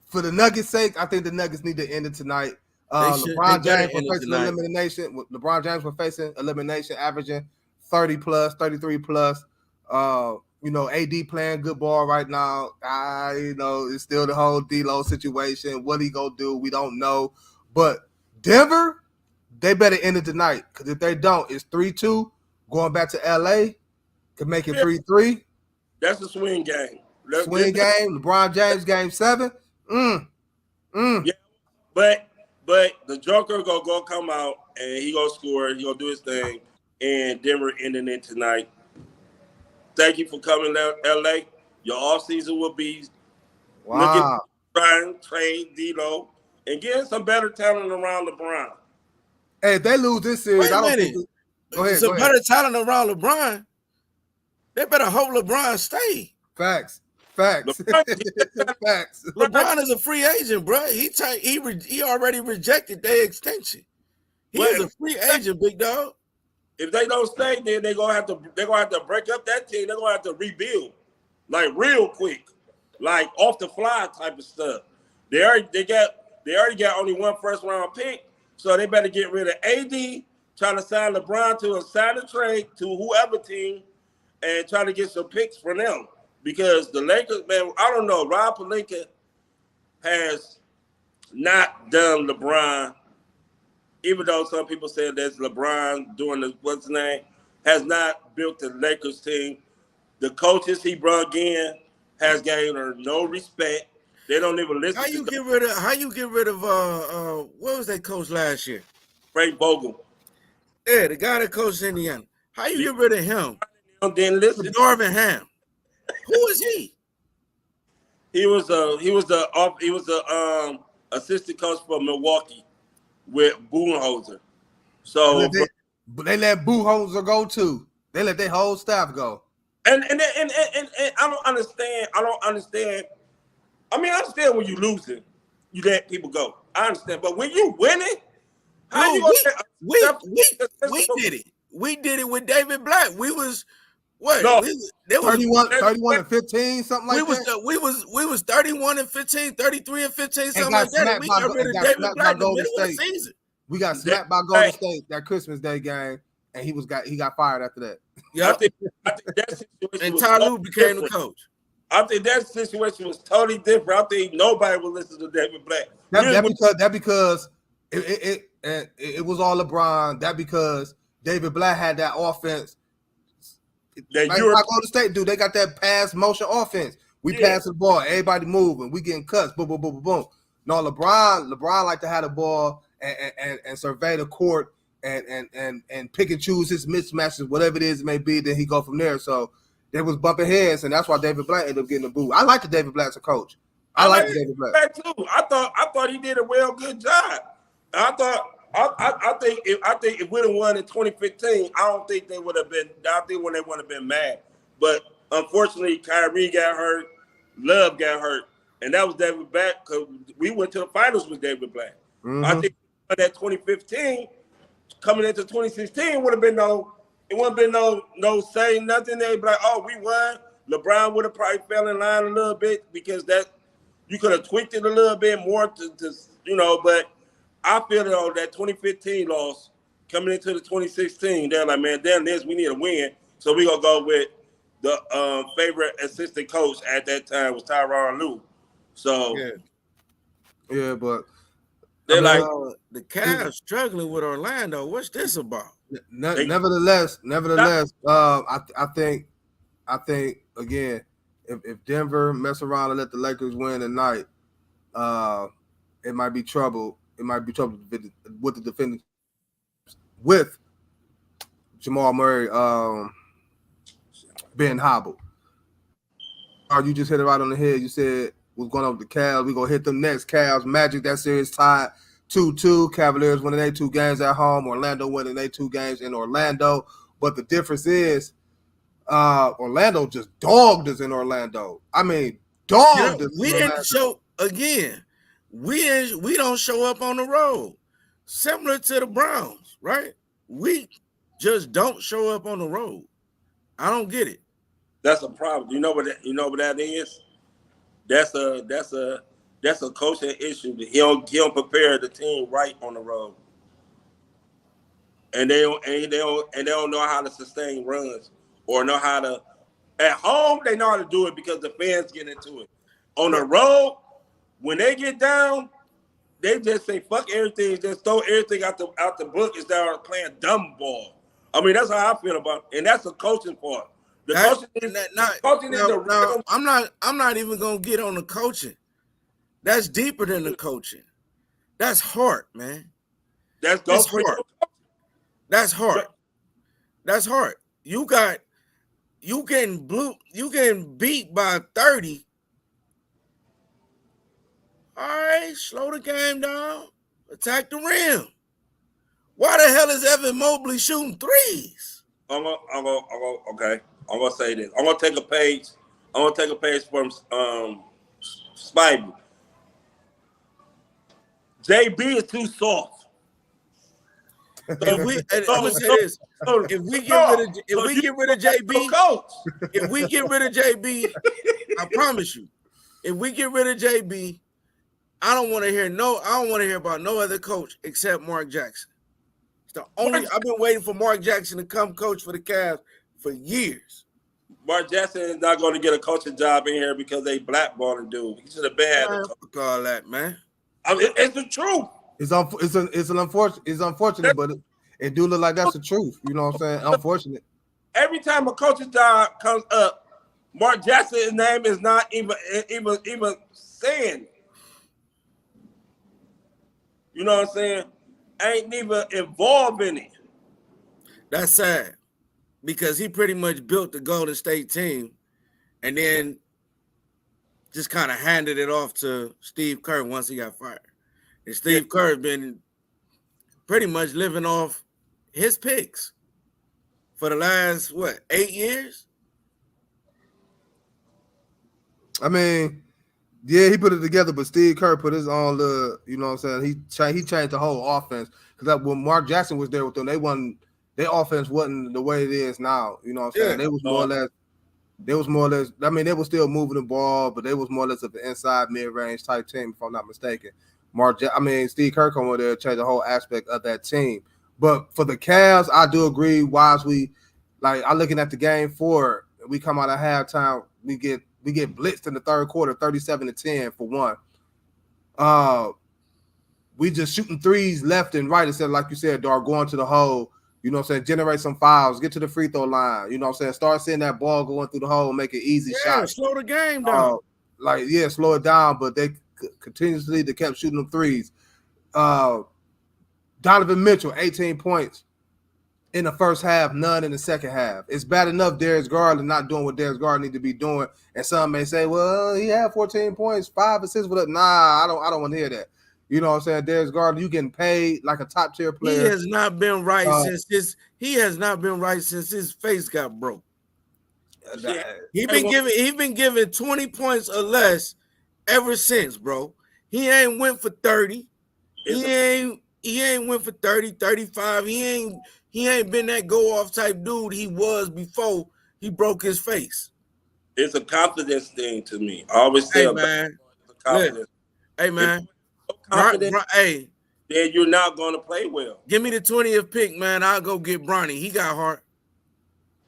for the Nuggets' sake, I think the Nuggets need to end it tonight. LeBron James was facing elimination. LeBron James was facing elimination, averaging 30 plus, 33 plus. AD playing good ball right now. It's still the whole D-Lo situation. What he gonna do, we don't know. But Denver, they better end it tonight, because if they don't, it's 3-2. Going back to LA, could make it 3-3. That's a swing game. Game. LeBron James, game 7. Yeah, but the Joker gonna come out and he gonna score. He gonna do his thing, and Denver ending it tonight. Thank you for coming to LA. Your off season will be trying trade D-Lo and getting some better talent around LeBron. Hey, if they lose this series, go ahead. Some better talent around LeBron. They better hope LeBron stay. Facts. Facts. LeBron is a free agent, bro. He already rejected their extension. He is a free agent, big dog. If they don't stay, then they're gonna have to break up that team. They're gonna have to rebuild, like real quick, like off the fly type of stuff. They already got only one first round pick, so they better get rid of AD, trying to sign LeBron to a sign and trade to whoever team, and try to get some picks for them. Because the Lakers, man, I don't know. Rob Pelinka has not done LeBron, even though some people say that's LeBron doing what's his name, has not built the Lakers team. The coaches he brought in has gained her no respect. They don't even listen. How you get rid of what was that coach last year? Frank Vogel. Yeah, the guy that coached Indiana. How you get rid of him? Then listen, Darvin Ham. Who is he? He was the assistant coach for Milwaukee with Budenholzer. So they let Budenholzer go too. They let their whole staff go. And I don't understand. I mean, I understand when you losing, you let people go. I understand, but when you winning, how you we did it. We did it with David Black. We was what? No, there was 31 and 15, something like that. We was 31 and 15, 33 and 15, something like that. And we got rid of David Black in the middle of the season. We got smacked by Golden State that Christmas Day game, and he got fired after that. Yeah, I think that situation. And Ty Lue became the coach. I think that situation was totally different. I think nobody would listen to David Black. That because it was all LeBron. That because David Black had that offense that like Europe. Golden State do. They got that pass motion offense. We Yeah. pass the ball, everybody moving, we getting cuts, boom, boom, boom, boom, boom. No, LeBron like to have the ball and survey the court and pick and choose his mismatches, whatever it is it may be. Then he go from there. So they was bumping heads, and that's why David Black ended up getting the boot. I like the David Black as a coach. I like the David Black too. I thought he did a good job. I think if we'd have won in 2015, I don't think they would have been. I think when they would have been mad, but unfortunately, Kyrie got hurt, Love got hurt, and that was David Black because we went to the finals with David Black. Mm-hmm. I think that 2015 coming into 2016 would have been it wouldn't been no saying nothing. They'd be like, oh, we won. LeBron would have probably fell in line a little bit because that you could have tweaked it a little bit more to but I feel though that 2015 loss coming into the 2016, they're like, man, damn this, we need a win. So we're gonna go with the favorite assistant coach at that time was Tyronn Lue. So yeah, but they're like the Cavs struggling with Orlando. What's this about? Nevertheless, I think again, if Denver mess around and let the Lakers win tonight, it might be trouble. It might be trouble with the defenders with Jamal Murray being hobbled. You just hit it right on the head. You said we're going up the Cavs. We're going to hit them next. Cavs, Magic, that series tied 2-2. Cavaliers winning their 2 games at home. Orlando winning their 2 games in Orlando. But the difference is Orlando just dogged us in Orlando. I mean, dogged us. We didn't show again. We don't show up on the road. Similar to the Browns, right? We just don't show up on the road. I don't get it. That's a problem. You know what that is? That's a coaching issue. He don't prepare the team right on the road. And they don't know how to sustain runs or know how to at home they know how to do it because the fans get into it. On the road, when they get down, they just say fuck everything, just throw everything out the book and start playing dumb ball. I mean, that's how I feel about it. And that's a coaching part. I'm not even gonna get on the coaching. That's deeper than the coaching. That's heart, man. That's heart. That's heart. That's heart. You getting beat by 30. All right, slow the game down. Attack the rim. Why the hell is Evan Mobley shooting threes? Okay. I'm gonna say this. I'm gonna take a page from Spiv. JB is too soft. I'm gonna say this. If we get rid of JB, I promise you, if we get rid of JB, I don't want to hear about no other coach except Mark Jackson. It's the only I've been waiting for Mark Jackson to come coach for the Cavs for years. Mark Jackson is not going to get a coaching job in here because they blackballed a dude. He should have been. Fuck all that, man. I mean, it's the truth. It's unfortunate, but it do look like that's the truth. You know what I'm saying? Unfortunate. Every time a coaching job comes up, Mark Jackson's name is not even saying. You know what I'm saying? Ain't even involved in it. That's sad because he pretty much built the Golden State team and then just kind of handed it off to Steve Kerr once he got fired. And Steve Kerr been pretty much living off his picks for the last, 8 years? I mean, yeah, he put it together, but Steve Kerr put his own little, you know what I'm saying? He changed the whole offense. Because when Mark Jackson was there with them, their offense wasn't the way it is now. You know what I'm saying? They was more or less, I mean, they were still moving the ball, but they was more or less of an inside mid-range type team, if I'm not mistaken. Steve Kerr come over there and changed the whole aspect of that team. But for the Cavs, I do agree. I'm looking at the game 4, we come out of halftime, we get blitzed in the third quarter, 37-10 for one. We just shooting threes left and right instead of, like you said, Dar, going to the hole, You know what I'm saying? Generate some fouls, get to the free throw line. You know what I'm saying? Start seeing that ball going through the hole, make it easy shots. Slow the game down. Slow it down, but they continuously they kept shooting them threes. Donovan Mitchell, 18 points in the first half, none in the second half. It's bad enough Darius Garland not doing what Darius Garland need to be doing. And some may say, well, he had 14 points, 5 assists with it. Nah, I don't want to hear that. You know what I'm saying? Darius Garland, you getting paid like a top tier player. He has not been right since his face got broke. He been giving 20 points or less ever since, bro. He ain't went for 30. He ain't went for 30, 35. He ain't been that go off type dude he was before he broke his face. It's a confidence thing to me. I always say, man. Hey, man. Then you're not going to play well. Give me the 20th pick, man. I'll go get Bronny. He got heart.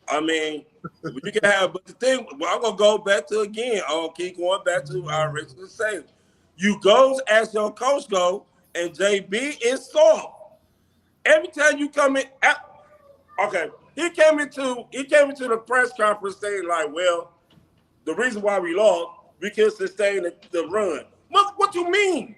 I mean, you can have, but the thing, I'm going to go back to again. I'll keep going back to our original saying. You go as your coach go, and JB is soft. Every time you come in, he came into the press conference saying like, well, the reason why we lost, we can sustain the run. What you mean?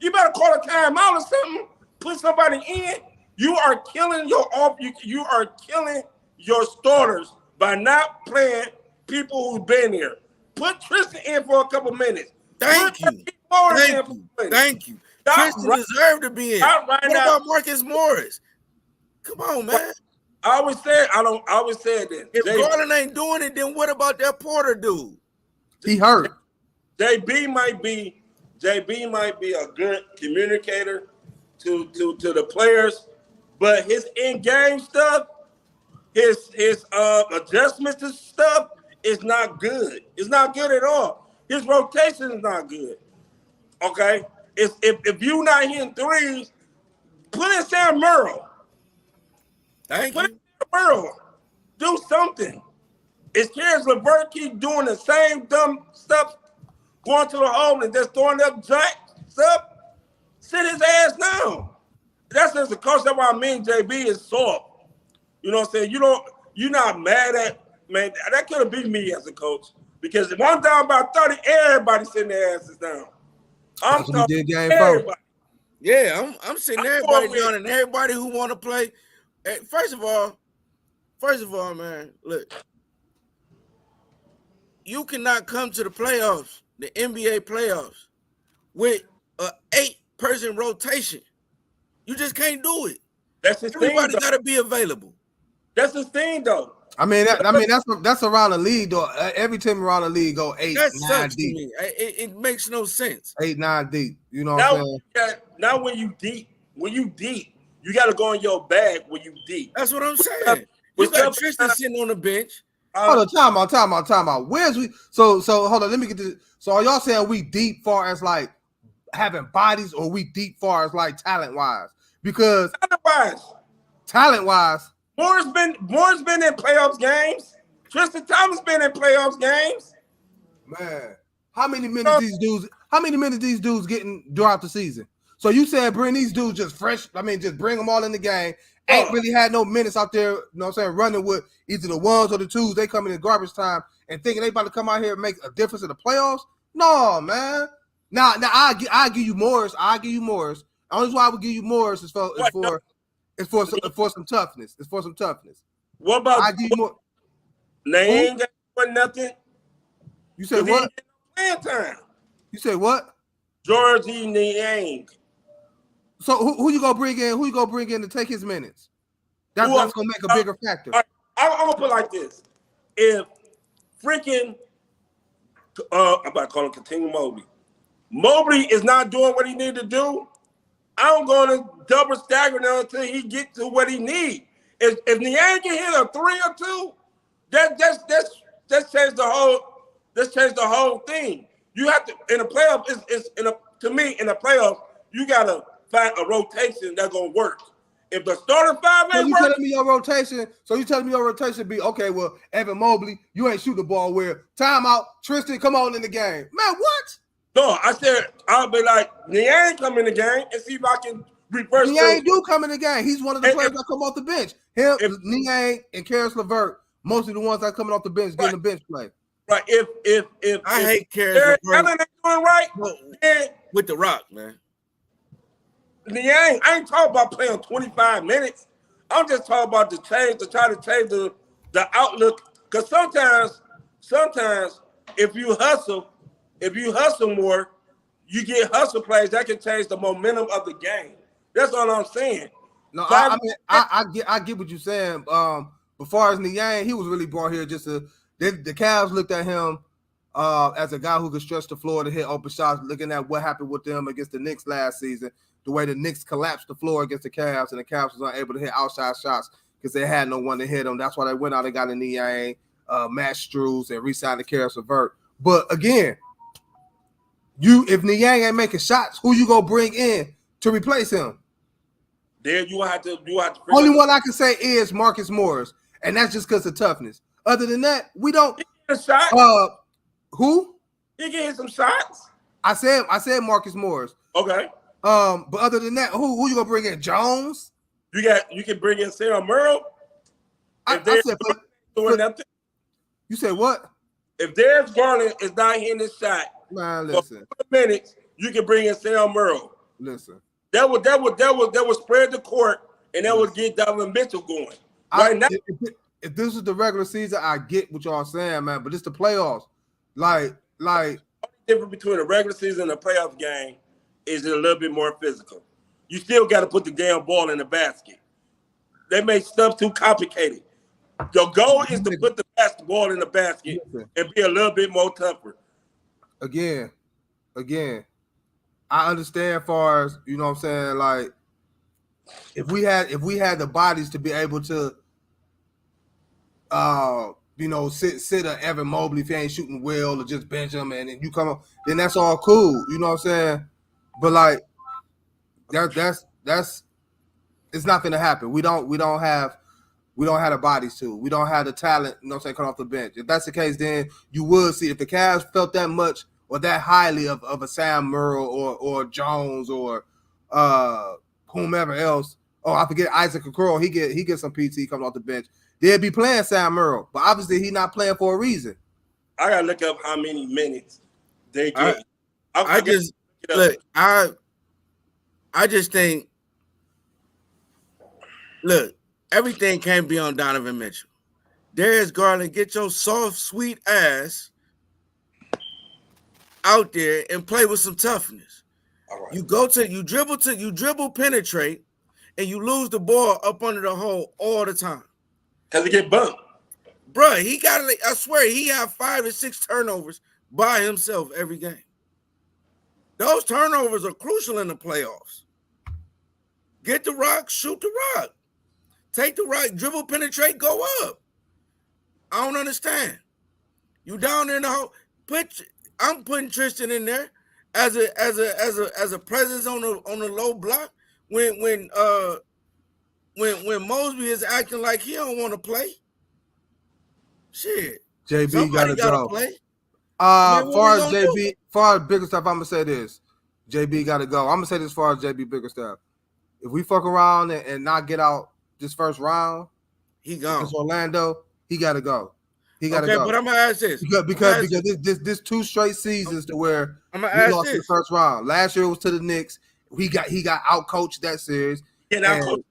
You better call a timeout or something. Put somebody in. You are killing you are killing your starters by not playing people who've been here. Put Tristan in for a couple minutes. Thank you. Tristan deserved to be in. What about Marcus Morris? Come on, man. I always said this. If Garland ain't doing it, then what about that Porter dude? He hurt. JB might be a good communicator to the players, but his in-game stuff, his adjustments to stuff is not good. It's not good at all. His rotation is not good. Okay? If you not hitting threes, put in Sam Merrill. Thank you. Sam Merrill. Do something. It's Caris LeVert keep doing the same dumb stuff, going to the hole and just throwing up jacks up. Sit his ass down. That's just a coach. That's why I mean JB is soft. You know what I'm saying? You're not mad at, man, that could have been me as a coach. Because if I'm down by 30, everybody sitting their asses down. I'm talking everybody. Yeah, I'm sitting everybody down, and everybody who want to play. First of all, man, look. You cannot come to the playoffs, the NBA playoffs, with an 8-person rotation. You just can't do it. That's his Everybody thing. Got to be available. That's his thing, though. I mean, that's around the league, though. Every team around the league go 8, 9 deep. It makes no sense. 8, 9 deep. You know what I'm saying? Now when you deep, you got to go in your bag when you deep. That's what I'm saying. You got Tristan sitting on the bench. Hold on, time out. Where's we? So hold on. Let me get this. So are y'all saying we deep far as like having bodies, or we deep far as like talent wise? Because talent wise, Moore's been in playoffs games. Tristan Thomas been in playoffs games. Man, how many minutes these dudes getting throughout the season? So you said bring these dudes just fresh. I mean, just bring them all in the game. Ain't really had no minutes out there, you know what I'm saying, running with either the ones or the twos. They come in garbage time and thinking they about to come out here and make a difference in the playoffs. No, man. Now I'll give you Morris. I'll give you Morris. The only reason why I would give you Morris is for some toughness. It's for some toughness. What about I give you more? They ain't got nothing. You said what? Playing time. You said what? Georgie Niang. So who you gonna bring in? Who you gonna bring in to take his minutes? That's gonna make a bigger factor. I'm gonna put it like this: if freaking, I'm about to call him Continue Mobley is not doing what he need to do, I'm gonna double stagger now until he get to what he need. If Niang can hit a 3 or 2, that's changed the whole thing. You have to in the playoff. To me in the playoff, you gotta find a rotation that's gonna work. If the starting 5 ain't working, telling me your rotation be okay? Well, Evan Mobley, you ain't shoot the ball. Where timeout, Tristan, come on in the game, man. What? No, I said I'll be like Niang come in the game and see if I can reverse Niang the. do come in the game. He's one of the And- players and- that come off the bench. Him, If- Niang, and Karis LeVert, most of the ones that coming off the bench getting the bench play. Right. If I hate Karis Derek LeVert Allen ain't doing right, then with the Rock, man. I ain't talking about playing 25 minutes. I'm just talking about the change to try to change the outlook. Because sometimes if you hustle more, you get hustle plays that can change the momentum of the game. That's all I'm saying. No, I mean I get what you're saying. As far as Niang, he was really brought here just to the Cavs looked at him as a guy who could stretch the floor to hit open shots, looking at what happened with them against the Knicks last season, the way the Knicks collapsed the floor against the Cavs, and the Cavs was unable to hit outside shots because they had no one to hit them. That's why they went out and got a Niang, Matt Struz, and re-signed the Karis LeVert. But again, if Niang ain't making shots, who you gonna bring in to replace him? Then you have to. Only one I can say is Marcus Morris, and that's just because of toughness. Other than that, we don't. He get a shot. Who? He can hit some shots. I said Marcus Morris. Okay. But other than that, who you gonna bring in? Jones? You can bring in Sarah Merle. I said, doing nothing. You said what? If Darius Garland is not hitting his shot, Man, listen. for minutes, you can bring in Sarah Merle. Listen. That would spread the court, and that would get Donovan Mitchell going. Right now, if this is the regular season, I get what y'all saying, man. But it's the playoffs. Like the difference between a regular season and a playoff game is a little bit more physical. You still got to put the damn ball in the basket. They make stuff too complicated. Your goal is to put the basketball in the basket and be a little bit more tougher. Again, I understand far as, you know what I'm saying, like if we had the bodies to be able to sit a Evan Mobley if he ain't shooting well or just bench him and then you come up, then that's all cool. You know what I'm saying? But like that's it's not gonna happen. We don't have the bodies to. We don't have the talent, you know what I'm saying, coming off the bench. If that's the case, then you would see if the Cavs felt that much or that highly of a Sam Merle or Jones or whomever else. Oh, I forget Isaac Okoro. He get some PT coming off the bench. They'd be playing Sam Merle, but obviously he's not playing for a reason. I gotta look up how many minutes they get. I just think, look, everything can't be on Donovan Mitchell. Darius Garland, get your soft, sweet ass out there and play with some toughness. All right. You dribble, penetrate, and you lose the ball up under the hole all the time. Because he get bumped. Bruh, I swear, he had 5 or 6 turnovers by himself every game. Those turnovers are crucial in the playoffs. Get the rock, shoot the rock. Take the rock, dribble, penetrate, go up. I don't understand. You down there in the hole. I'm putting Tristan in there as a presence on the low block when Mosby is acting like he don't want to play. Shit. JB gotta go. Play. Far as bigger stuff, I'm gonna say this. JB gotta go. I'm gonna say this far as JB bigger stuff. If we fuck around and not get out this first round, he gone. It's Orlando, he gotta go. He gotta go. But I'm gonna ask this. Because this 2 straight seasons to where we lost in the first round. Last year it was to the Knicks. He got out coached that series. Getting out coached.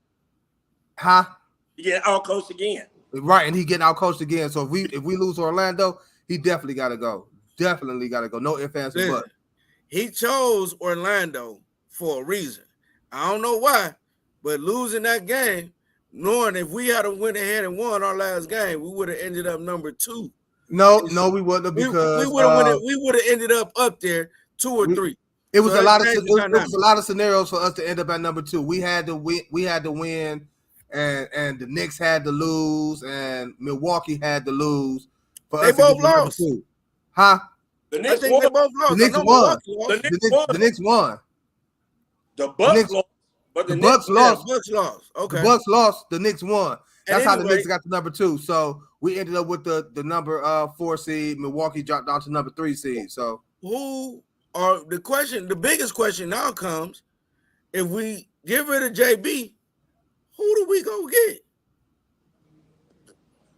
Huh? He getting out coached again. Right, and he getting out coached again. So if we lose Orlando, he definitely gotta go. Definitely gotta go. No ifs, ands, or buts. He chose Orlando for a reason. I don't know why, but losing that game, knowing if we had went ahead and won our last game, we would have ended up number 2. No, we wouldn't have, because we would have ended up there 2 or 3. It was a lot of scenarios for us to end up at number 2. We had to win, and the Knicks had to lose, and Milwaukee had to lose. They both lost. Huh? The Knicks they both lost. The Knicks won. The Knicks won. The Bucks lost. But the Bucks lost. Bucks lost. Okay. The Bucks lost. The Knicks won. That's how the anyway, Knicks got to number 2. So we ended up with the number 4 seed. Milwaukee dropped down to number 3 seed. So the biggest question now comes, if we get rid of JB, who do we go get?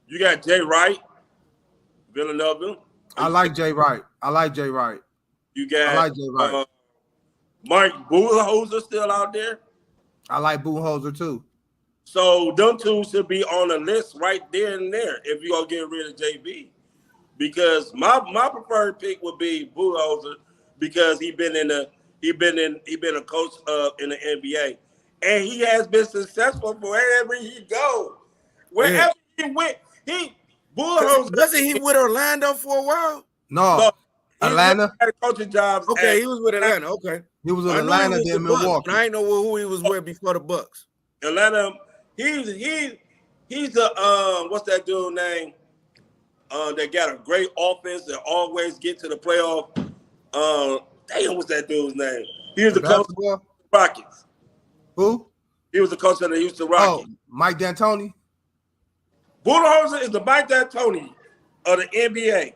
You got Jay Wright, Villanova. I like Jay Wright. You got I like Jay Wright. Mike Bullhoser still out there. I like Bullhoser too. So them two should be on the list right there and there if you're gonna get rid of JB. Because my preferred pick would be Bullhoser because he been a coach in the NBA. And he has been successful wherever he go. Wherever he went, Bullhoser. Wasn't he with Orlando for a while? No. Atlanta had coaching jobs. Okay, he was with Atlanta. Okay, he was with Atlanta, then Milwaukee. I didn't know who he was with before the Bucks. Atlanta. He's the what's that dude name? That got a great offense that always get to the playoff. Damn, what's that dude's name? He was the coach of the Rockets. Who? He was the coach of the Houston Rockets. Oh, Mike D'Antoni. Bulldozer is the Mike D'Antoni of the NBA.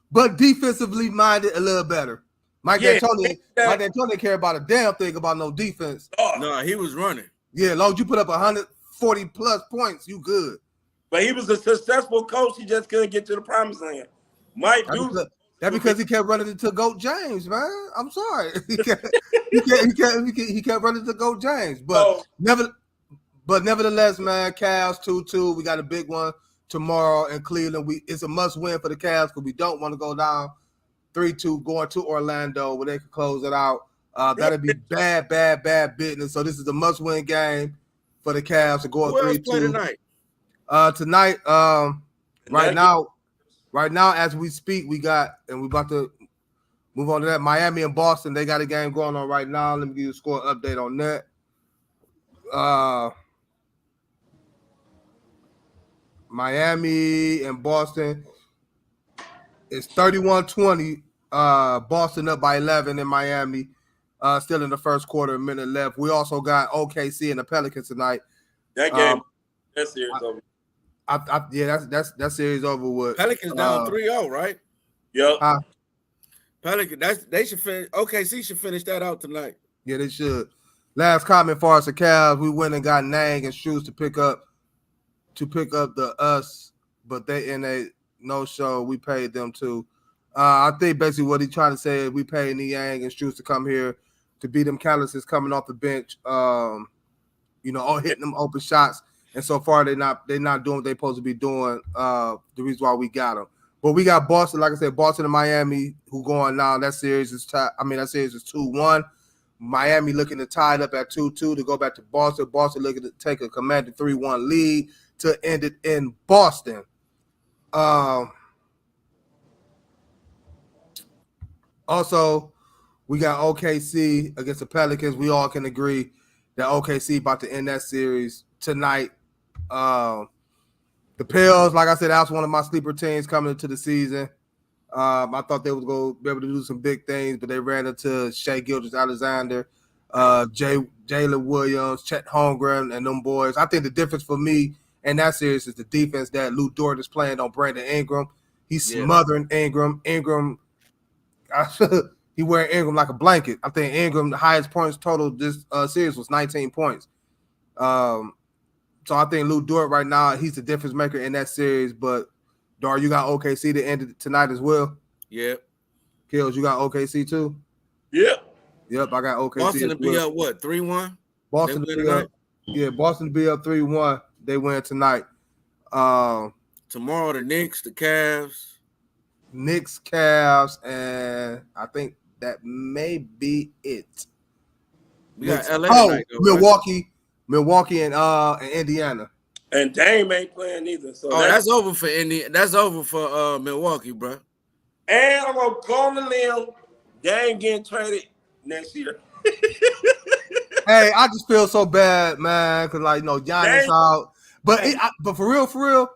But defensively minded a little better. Mike D'Antoni care about a damn thing about no defense. No, he was running. Yeah, as long as you put up 140 plus points, you good. But he was a successful coach. He just couldn't get to the promised land. That's because he kept running into Goat James, man. I'm sorry. He kept running into Goat James. But nevertheless, man, Cavs 2-2. We got a big one tomorrow in Cleveland. It's a must win for the Cavs because we don't want to go down 3-2 going to Orlando where they can close it out. That'd be bad business. So this is a must win game for the Cavs to go 3-2 tonight. Right now, as we speak, we're about to move on to that. Miami and Boston, they got a game going on right now. Let me give you a score update on that. Miami and Boston is 31-20. Boston up by 11 in Miami. Still in the first quarter, a minute left. We also got OKC and the Pelicans tonight. That game, that series over. That series over with. Pelicans down 3-0, right? Yep. Pelicans, they should finish. OKC should finish that out tonight. Yeah, they should. Last comment for us, the Cavs. We went and got Nang and Shoes to pick up the us, but they in a no-show. We paid them too. I think basically what he's trying to say is we paid Niang and Shoes to come here to beat them Calluses coming off the bench, hitting them open shots. And so far, they're not doing what they're supposed to be doing. The reason why we got them. But we got Boston, like I said, Boston and Miami who going now. That series is 2-1. Miami looking to tie it up at 2-2 to go back to Boston. Boston looking to take a commanding 3-1 lead to end it in Boston. Also, we got OKC against the Pelicans. We all can agree that OKC about to end that series tonight. The Pels, like I said, that's one of my sleeper teams coming into the season. I thought they would go be able to do some big things, but they ran into Shai Gilgeous-Alexander, Jalen Williams, Chet Holmgren, and them boys. I think the difference for me in that series is the defense that Lou Dort is playing on Brandon Ingram. He's smothering Ingram. He wearing Ingram like a blanket. I think Ingram, the highest points total this series was 19 points. So I think Lou Dort right now, he's the difference maker in that series. But Dar, you got OKC to end it tonight as well. Yep. Kills, you got OKC too. Yep. Yep, I got OKC. Boston to be up what 3-1. Boston to be up. Yeah, Boston to be up 3-1. They win tonight. Tomorrow the Knicks, the Cavs. Knicks, Cavs, and I think that may be it. We got LA tonight, though, Milwaukee and Indiana. And Dame ain't playing either. So that's over for Indiana. That's over for Milwaukee, bro. And I'm gonna call the limb. Dame getting traded next year. Hey, I just feel so bad, man, because Giannis out. But for real,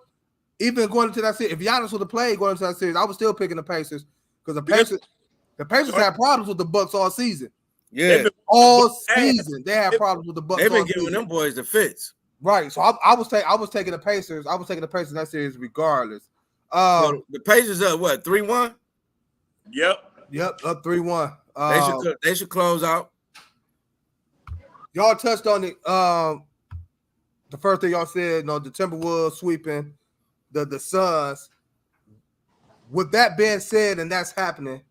even going into that series, if Giannis would have played going into that series, I was still picking the Pacers because the Pacers had problems with the Bucks all season. Yeah, all season they had problems with the Bucks. They've been giving them boys the fits. Right, so I was taking the Pacers. I was taking the Pacers in that series regardless. So the Pacers up what 3-1? Yep, up 3-1. They should close out. y'all touched on it. The first thing y'all said, the Timberwolves sweeping the Suns. With that being said, and that's happening,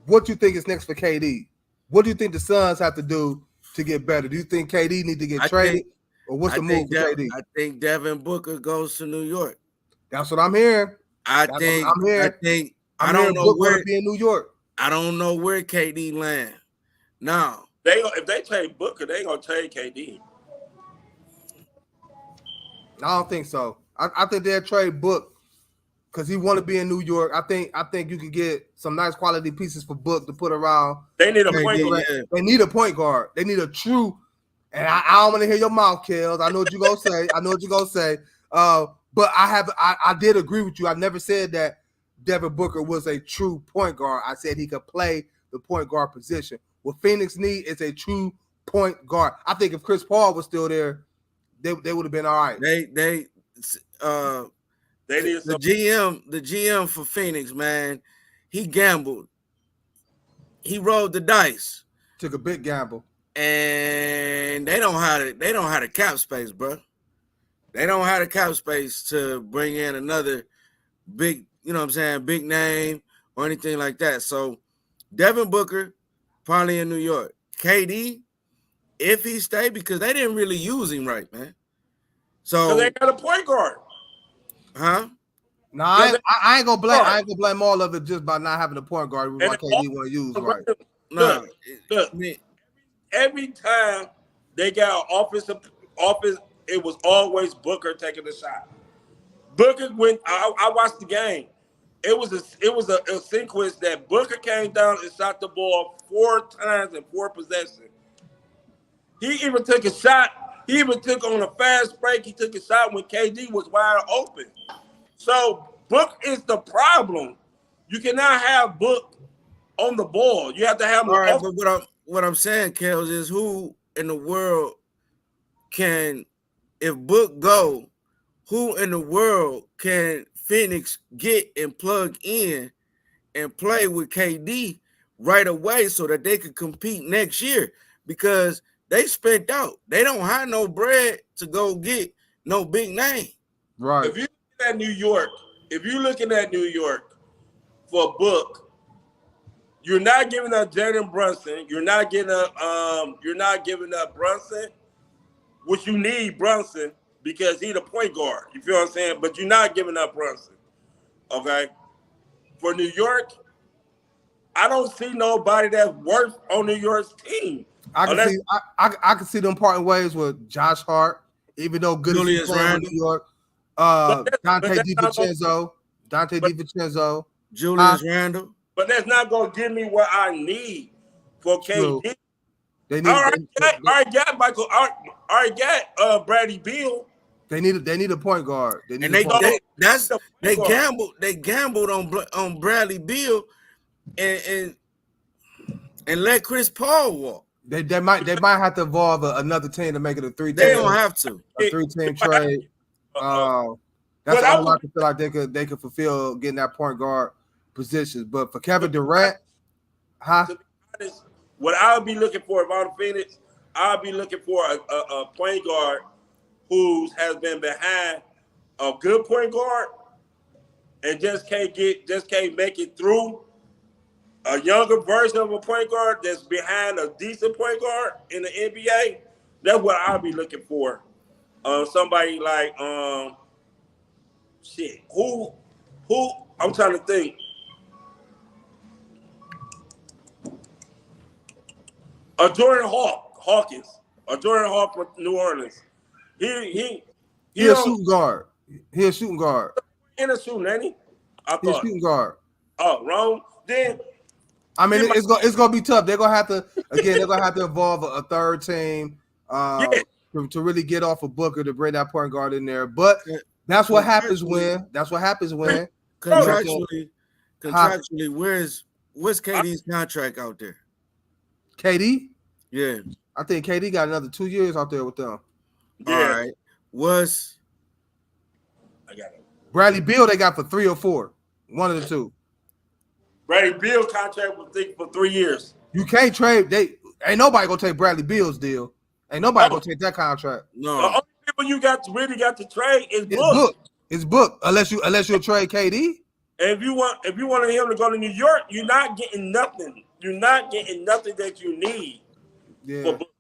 what do you think is next for KD? What do you think the Suns have to do to get better? Do you think KD need to get traded, or what's the move for KD? I think Devin Booker goes to New York. That's what I'm hearing. I don't know where be in New York. I don't know where KD land. Now if they trade Booker, they ain't gonna trade KD. I don't think so. I think they'll trade Book because he want to be in New York. I think you could get some nice quality pieces for Book to put around. They need a point guard. They need a point guard. They need a true. And I don't want to hear your mouth, Kels. I know what you're gonna say. But I did agree with you. I never said that Devin Booker was a true point guard. I said he could play the point guard position. What Phoenix need is a true point guard. I think if Chris Paul was still there, they would have been all right. They need the GM for Phoenix, man. He gambled. He rolled the dice. Took a big gamble. And they don't have the cap space, bro. They don't have the cap space to bring in another big, big name or anything like that. So Devin Booker probably in New York. KD, if he stay, because they didn't really use him right, man. So they got a point guard. Huh? No, I ain't gonna blame all of it just by not having a point guard. Why KD want to use right? No, look. Every time they got office, it was always Booker taking the shot. Booker, when I watched the game, it was a sequence that Booker came down and shot the ball 4 times in 4 possessions. He even took a shot. He even took on a fast break. He took a shot when KD was wide open. So Book is the problem. You cannot have Book on the ball. You have to have him. All right, but what I'm saying, Kels, is who in the world can, if Book go, who in the world can Phoenix get and plug in and play with KD right away so that they could compete next year? Because they spent out. They don't have no bread to go get no big name. Right. If you're looking at New York for Book, you're not giving up Jalen Brunson. You're not giving up Brunson, which you need Brunson because he's the point guard. You feel what I'm saying? But you're not giving up Brunson. Okay? For New York, I don't see nobody that's worth on New York's team. I can see them parting ways with Josh Hart, even though good Julius Randle, New York. Dante DiVincenzo, Julius Randle. But that's not gonna give me what I need for KD. They got Bradley Beal. They need a point guard. They gambled on Bradley Beal and let Chris Paul walk. They might have to involve another team to make it a 3-team. They don't have to. A 3-team trade. That's all I feel like they could fulfill getting that point guard positions. But for Kevin Durant, to be honest, what I would be looking for if I'm Phoenix, I'll be looking for a point guard who has been behind a good point guard and just can't make it through. A younger version of a point guard that's behind a decent point guard in the NBA. That's what I'll be looking for. Somebody like who I'm trying to think. Jordan Hawkins. Jordan Hawk from New Orleans. He a shooting guard. He a shooting guard. In a shooting, ain't he? He's a shooting guard. Oh, wrong. Then I mean, it's gonna be tough. They're gonna have to involve a third team to really get off of Booker to bring that point guard in there. But that's what happens when contractually, where's KD's contract out there? KD? Yeah. I think KD got another 2 years out there with them. Yeah. All right. I got it. Bradley Beal they got for 3 or 4. One of the two. Bradley Beal contract was for 3 years. You can't trade. Ain't nobody gonna take Bradley Beal's deal. Ain't nobody gonna take that contract. The No, only people you really got to trade is It's Book. booked. It's booked. Unless you trade KD. And if you wanted him to go to New York, you're not getting nothing. You're not getting nothing that you need for Book.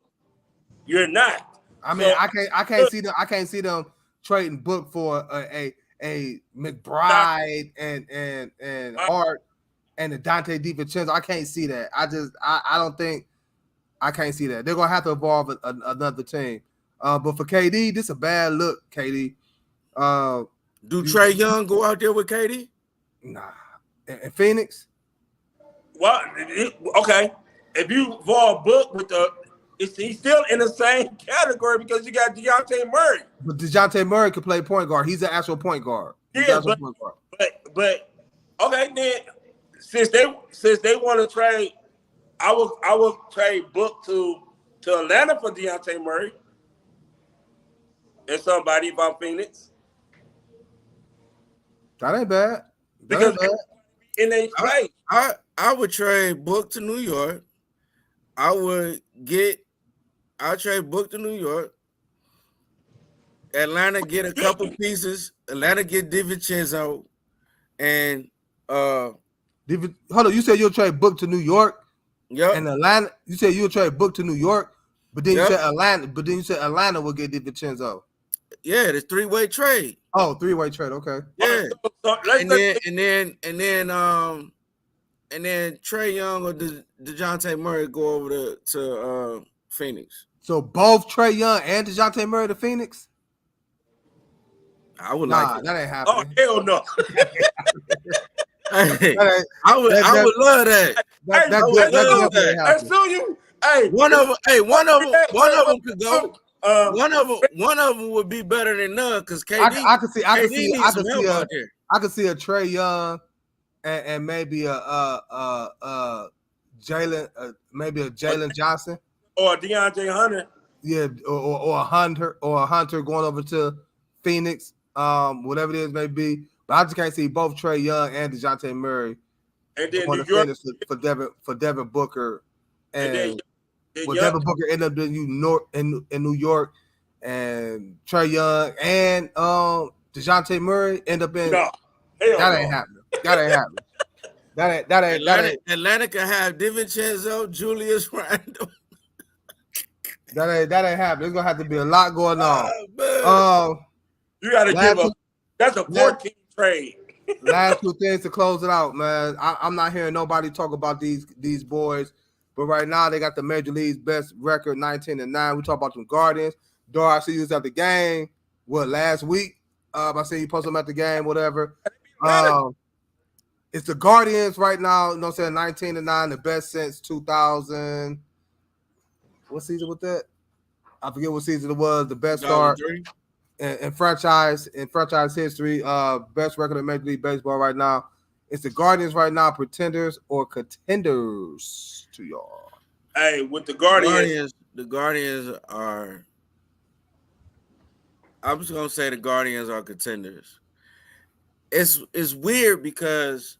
You're not. I mean, I can't see them trading Book for a McBride and Hart and the Dante DiVincenzo. I can't see that. I don't think I can't see that. They're gonna have to evolve another team. But for KD, this is a bad look, KD. do Trae Young go out there with KD? Nah. In Phoenix? Well, okay. If you involve Book with he's still in the same category because you got DeJounte Murray. But DeJounte Murray could play point guard. He's an actual point guard. But okay, then since they want to trade, I will trade Book to Atlanta for DeJounte Murray and somebody if I'm Phoenix. That ain't bad. Because in they trade. I would trade Book to New York. I'll trade Book to New York. Atlanta get a couple pieces. Atlanta get DiVincenzo, and hold on. You said you'll trade Book to New York. Yep. And Atlanta. You said you'll trade Book to New York, but then you said Atlanta. But then you said Atlanta will get DiVincenzo. Yeah, it's three-way trade. Oh, three-way trade. Okay. Yeah. And then Trae Young or DeJounte Murray go over to Phoenix. So both Trae Young and DeJounte Murray to Phoenix? I would like it. That ain't happening. Oh, hell no. Hey, I would love that. That's so you. Hey, one of them could go. One of them would be better than none because KD. I could see a Trae Young and maybe a Jalen Johnson or DeAndre Hunter. Yeah, or a Hunter going over to Phoenix, whatever it is may be. But I just can't see both Trae Young and DeJounte Murray and then New York for Devin Booker and Devin Booker end up in New York and Trae Young and DeJounte Murray end up in that ain't happening. That ain't Atlanta can have DiVincenzo, Julius Randle. That ain't happening. There's gonna have to be a lot going on. You gotta give up. That's a 14 trade. Last two things to close it out, man. I'm not hearing nobody talk about these boys, but right now they got the Major League's best record, 19-9. We talk about them Guardians. Dor, I see you was at the game. Last week? I see you posted them at the game, whatever. It's the Guardians right now. You know what I'm saying? 19-9, the best since 2000. What season was that? I forget what season it was. The best start in franchise history. Best record in Major League Baseball right now. It's the Guardians right now, pretenders or contenders to y'all. Hey, with the Guardians, the Guardians are. I'm just gonna say the Guardians are contenders. It's weird because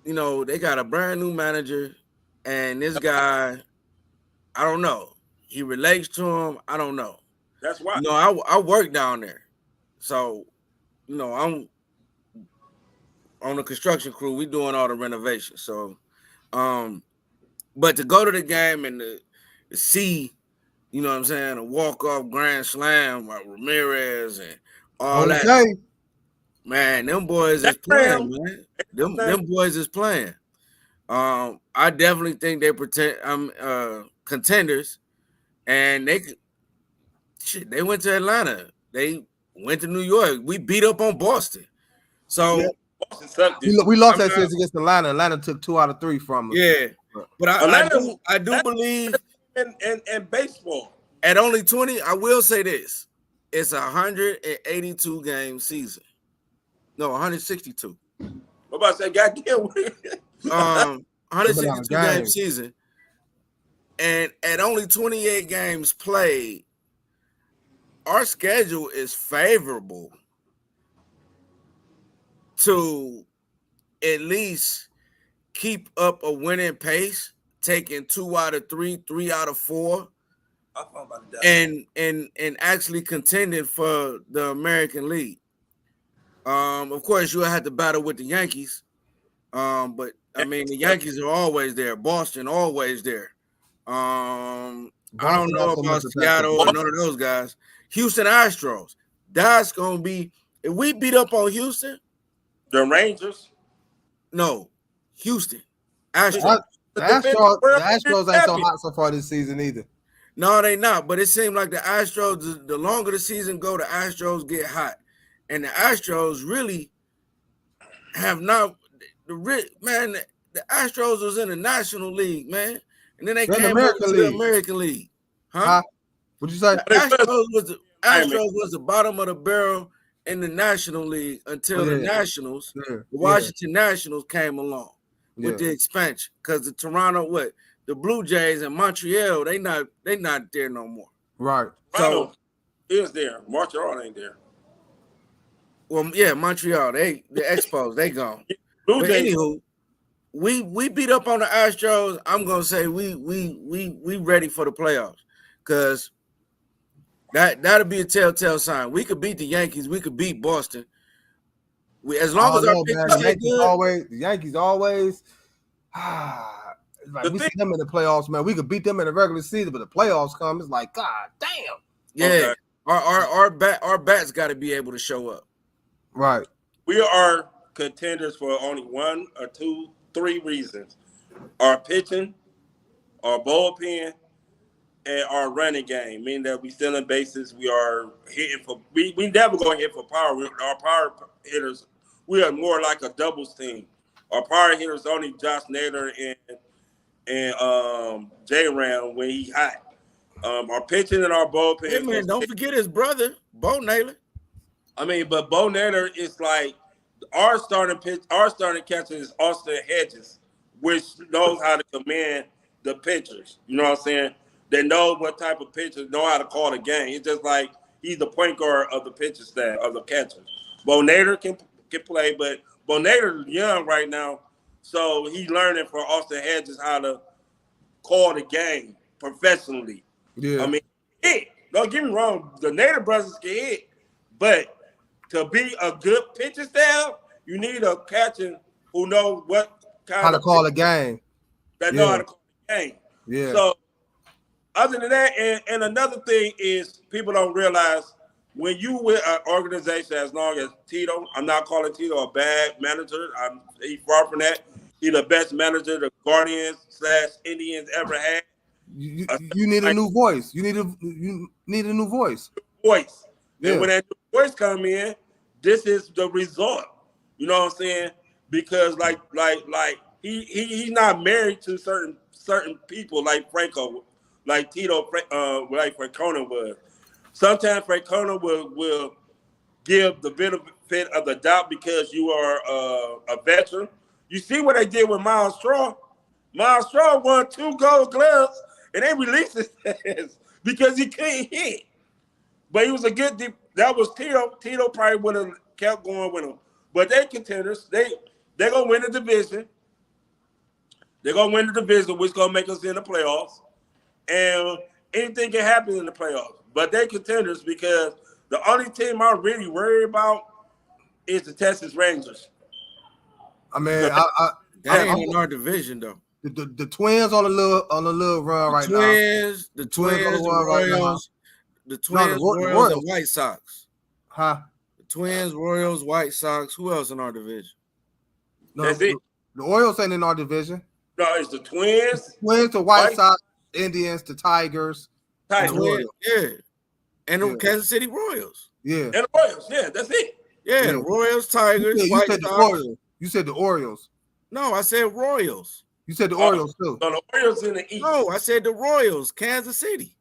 they got a brand new manager, and this guy, I don't know. He relates to him. I don't know. That's why. I work down there, so I'm on the construction crew. We doing all the renovations. So, but to go to the game and to see, you know what I'm saying, a walk-off grand slam like Ramirez and all that. Man, them boys is playing, man. Them boys is playing. I definitely think they contenders, and they went to Atlanta. They went to New York. We beat up on Boston. So we lost that series against Atlanta. Atlanta took 2 out of 3 from them. Yeah, but I do believe in baseball. At only 20, I will say this: it's a 182 game season. No, 162. What about to say, goddamn? 162 game season, and at only 28 games played, our schedule is favorable to at least keep up a winning pace. taking 2 out of 3, 3 out of 4, I thought about that. and actually contending for the American League. Of course, you'll have to battle with the Yankees. But I mean, the Yankees are always there. Boston always there. I don't Boston know not so about much a Seattle backup. or none of those guys. Houston Astros. That's gonna be if we beat up on Houston. The Rangers. No, Houston Astros. The defending Astros World Series ain't so champion. hot so far this season either. No, they not. But it seemed like the Astros. The longer the season go, the Astros get hot, and the Astros really have not. Man, the Astros was in the National League, man, and then they They're in the came over American to the League. American League. Huh? What'd you say? The Astros was the bottom of the barrel in the National League until the Nationals, the Washington Nationals came along with the expansion. Because the Toronto, the Blue Jays and Montreal, they not there no more. Right. So is there. Montreal ain't there. Well, yeah, Montreal, the Expos, they gone. But anywho, we beat up on the Astros. I'm gonna say we ready for the playoffs because that'll be a telltale sign. We could beat the Yankees. We could beat Boston. As long as our pitchers stay good. The Yankees always. Like we see them in the playoffs, man. We could beat them in the regular season, but the playoffs come. It's like, God damn. Yeah, okay. Our bats got to be able to show up. Right. We are contenders for only 1 or 2, 3 reasons: our pitching, our bullpen, and our running game. Meaning that we stealing bases. We are hitting for. We never going to hit for power. Our power hitters. We are more like a doubles team. Our power hitters only Josh Naylor and J-Ram when he hot. Our pitching and our bullpen. Hey man, don't forget his brother, Bo Naylor. I mean, but Bo Naylor is like our starting catcher is Austin Hedges, which knows how to command the pitchers. You know what I'm saying? They know what type of pitchers, know how to call the game. It's just like he's the point guard of the pitcher staff, of the catchers. Bo Naylor can play, but Bo Naylor's young right now, so he's learning from Austin Hedges how to call the game professionally. Yeah. I mean, don't get me wrong, the Naylor brothers can hit, but to be a good pitcher style, you need a catcher who knows what kind how to call a game. That know how to call the game. Yeah. So other than that, and another thing is people don't realize when you with an organization as long as Tito, I'm not calling Tito a bad manager. He's far from that. He's the best manager the Guardians/Indians ever had. You need a new voice. You need a new voice. Voice. Yeah. And when that new voice come in, this is the result. You know what I'm saying? Because like he's not married to certain people like Franco, like Tito, like Francona was. Sometimes Francona will give the benefit of the doubt because you are a veteran. You see what they did with Miles Straw? Miles Straw won 2 gold gloves, and they released his ass because he couldn't hit. But he was a good that was Tito. Tito probably would have kept going with him. But they contenders. They're going to win the division. They're going to win the division, which is going to make us in the playoffs. And anything can happen in the playoffs. But they contenders because the only team I really worry about is the Texas Rangers. I mean, that ain't in our division though. The Twins on a little run right now. The Twins, the Royals, the Twins, Royals, and White Sox. Huh? The Twins, Royals, White Sox. Who else in our division? No, that's it. The Orioles ain't in our division. No, it's the Twins. The White Sox, Indians, the Tigers. Twins, yeah. And the Kansas City Royals. Yeah. And the Royals, yeah, that's it. Yeah, the Royals, Tigers, White Sox. You said the Orioles. No, I said Royals. You said the Orioles too. No, the Orioles in the East. No, I said the Royals, Kansas City.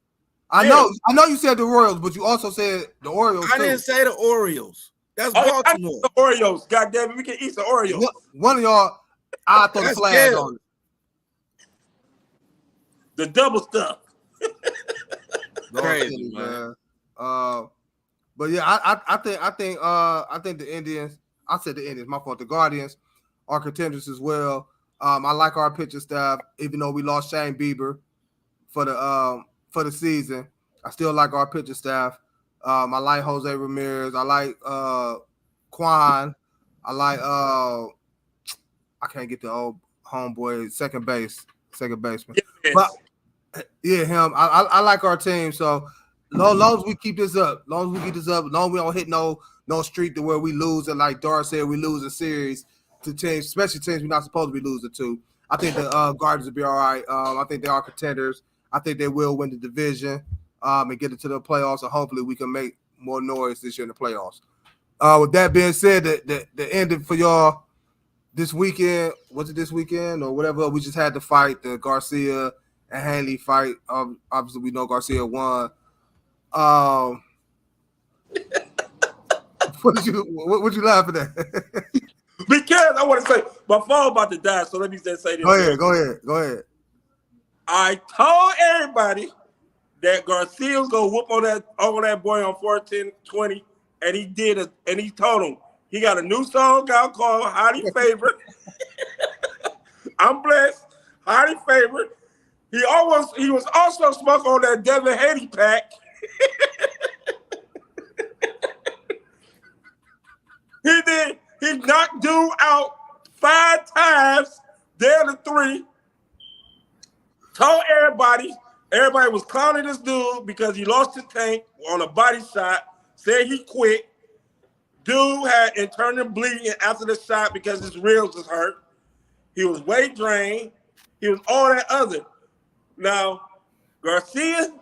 I know you said the Royals, but you also said the Orioles. I didn't say the Orioles. That's Baltimore. The Orioles. God damn it, we can eat the Orioles. One of y'all, I throw the flag on it. The double stuff. Crazy, man. But yeah, I think the Indians. I said the Indians. My fault. The Guardians are contenders as well. I like our pitching staff, even though we lost Shane Bieber for the season. I still like our pitching staff. I like Jose Ramirez. I like Quan. I like I can't get the old homeboy second baseman. Yes. But yeah, him. I like our team. So long as we keep this up, long as we we don't hit no streak to where we lose, and like Dar said, we lose a series to teams, especially teams we're not supposed to be losing to. I think the Guardians will be all right. I think they are contenders. I think they will win the division and get into the playoffs, and hopefully we can make more noise this year in the playoffs. With that being said, the ending for y'all this weekend, was it this weekend or whatever? We just had to fight the Garcia and Hanley fight. Obviously, we know Garcia won. What you laughing at? Because I want to say my phone about to die, so let me just say this. Go ahead. I told everybody that Garcia was gonna whoop on that boy on 14-20, and he did it. And he told him he got a new song out called "Highly Favored." I'm blessed, highly favored. He was also smoking on that Devin Haney pack. He did. He knocked dude out 5 times, down to 3. Told everybody was clowning this dude because he lost his tank on a body shot. Said he quit. Dude had internal bleeding after the shot because his ribs was hurt. He was weight drained. He was all that other. Now, Garcia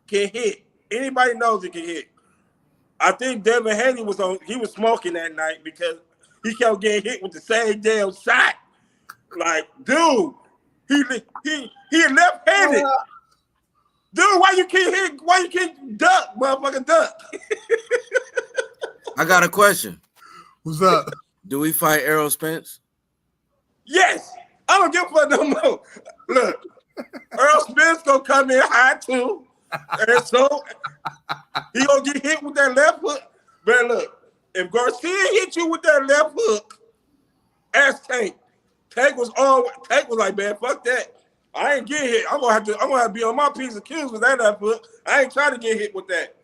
can hit. Anybody knows he can hit. I think Devin Haney was smoking that night because he kept getting hit with the same damn shot. Like, dude, he left-handed. Dude, why you can't duck, motherfucking duck? I got a question. What's up? Do we fight Errol Spence? Yes. I don't give a fuck no more. Look, Earl Spence gonna come in high too. And so he gonna get hit with that left hook. But look, if Garcia hit you with that left hook, ask Tank. Tank was like, man, fuck that. I ain't get hit. I'm gonna have to be on my P's and Q's with that left hook. I ain't trying to get hit with that.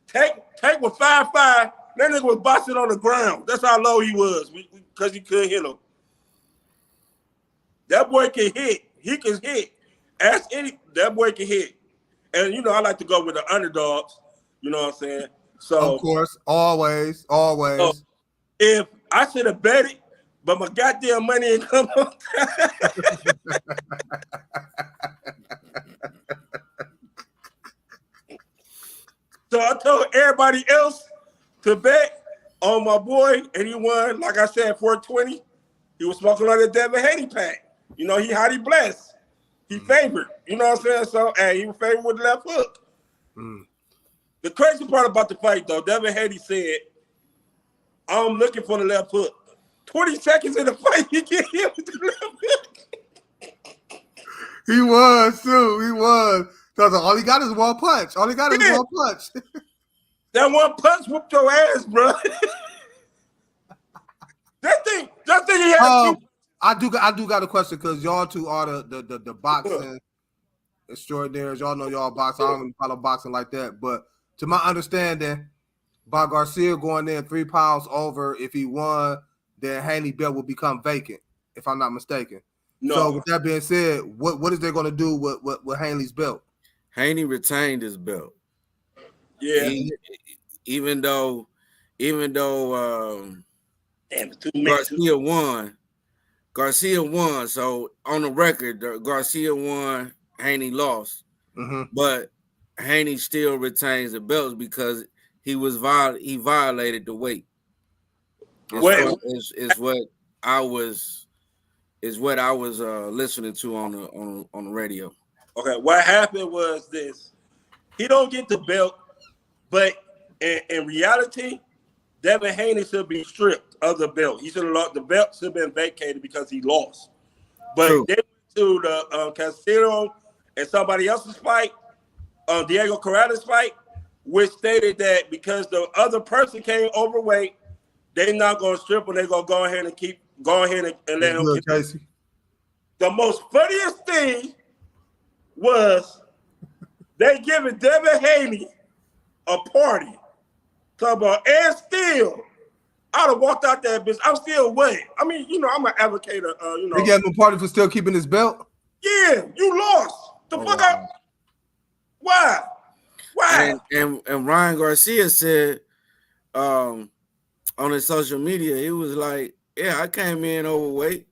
Tank was 5'5". That nigga was boxing on the ground. That's how low he was because he couldn't hit him. That boy can hit. He can hit. That boy can hit. And, I like to go with the underdogs. You know what I'm saying? So, of course, always. So if I should have bet it, but my goddamn money ain't come on time. So I told everybody else to bet on my boy, and he won, like I said, 420. He was smoking on the Devin Haney pack. He highly blessed. He favored. You know what I'm saying? So, hey, he was favored with the left hook. The crazy part about the fight, though, Devin Haney said, I'm looking for the left hook. 20 seconds in the fight, he get hit with the left hook. He was, too. He was. Because all he got is one punch. One punch. That one punch whooped your ass, bro. That thing he had two. I do got a question because y'all two are the boxing extraordinaires. Y'all know y'all box. I don't even follow boxing like that. But to my understanding, by Garcia going in 3 pounds over, if he won, then Haney belt will become vacant, if I'm not mistaken. No. So with that being said, what is they going to do with Haney's belt? Haney retained his belt. Yeah. Even though Garcia won. So on the record, Garcia won, Haney lost. Mm-hmm. But Haney still retains the belts because he violated the weight. Is what I was listening to on the radio. Okay, what happened was this: he don't get the belt, but in reality, Devin Haney should be stripped of the belt. He should have lost. The belt should have been vacated because he lost. But True. they went to the Castillo and somebody else's fight, Diego Corrales' fight, which stated that because the other person came overweight, they're not going to strip him. They're going to go ahead and let him. Casey. The most funniest thing was they giving Devin Haney a party. Talk about, and still, I'd have walked out that bitch. I'm still wet. I mean, I'm an advocate of, They gave him a party for still keeping his belt? Yeah, you lost. The fuck wow. up. Why? And Ryan Garcia said on his social media, he was like, yeah, I came in overweight.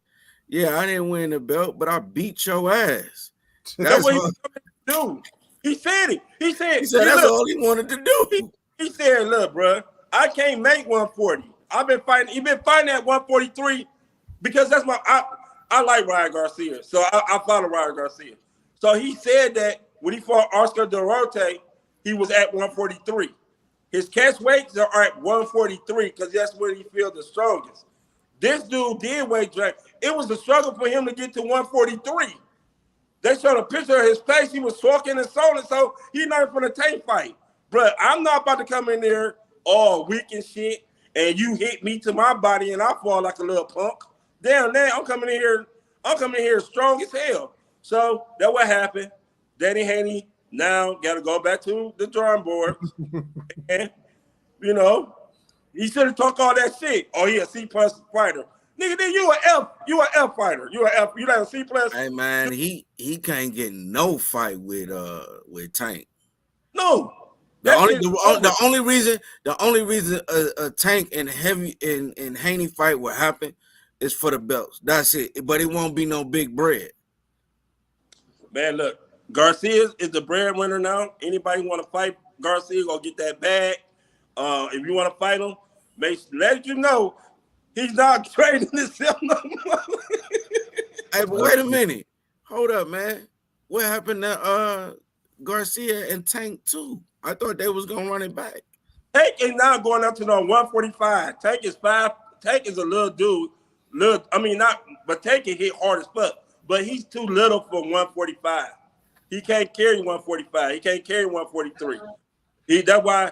Yeah, I didn't win the belt, but I beat your ass. That's what he was coming to do. He said it. He said that's all he wanted to do. He said, look, bro, I can't make 140. I've been fighting. He been fighting at 143 because that's I like Ryan Garcia. So I follow Ryan Garcia. So he said that when he fought Oscar De Rota, he was at 143. His catch weights are at 143 because that's where he feels the strongest. This dude did weight drag. It was a struggle for him to get to 143. They showed a picture of his face. He was talking and so he's not from the tank fight. But I'm not about to come in there all weak and shit, and you hit me to my body and I fall like a little punk. Damn, I'm coming in here strong as hell. So that's what happened. Danny Haney now got to go back to the drawing board. And, he should have talked all that shit. Oh, he a C+ fighter. Nigga, then you an F fighter. You like a C+. Hey man, he can't get no fight with Tank. No. The only reason a Tank and Haney fight will happen is for the belts. That's it. But it won't be no big bread. Man, look, Garcia is the breadwinner now. Anybody want to fight Garcia, go get that bag. If you want to fight him, let you know he's not trading himself no more. Hey, but wait a minute. Hold up, man. What happened to Garcia and Tank too? I thought they was gonna run it back. Tank is now going up to no 145. Tank is a little dude. But Tank can hit hard as fuck. But he's too little for 145. He can't carry 145. He can't carry 143. That's why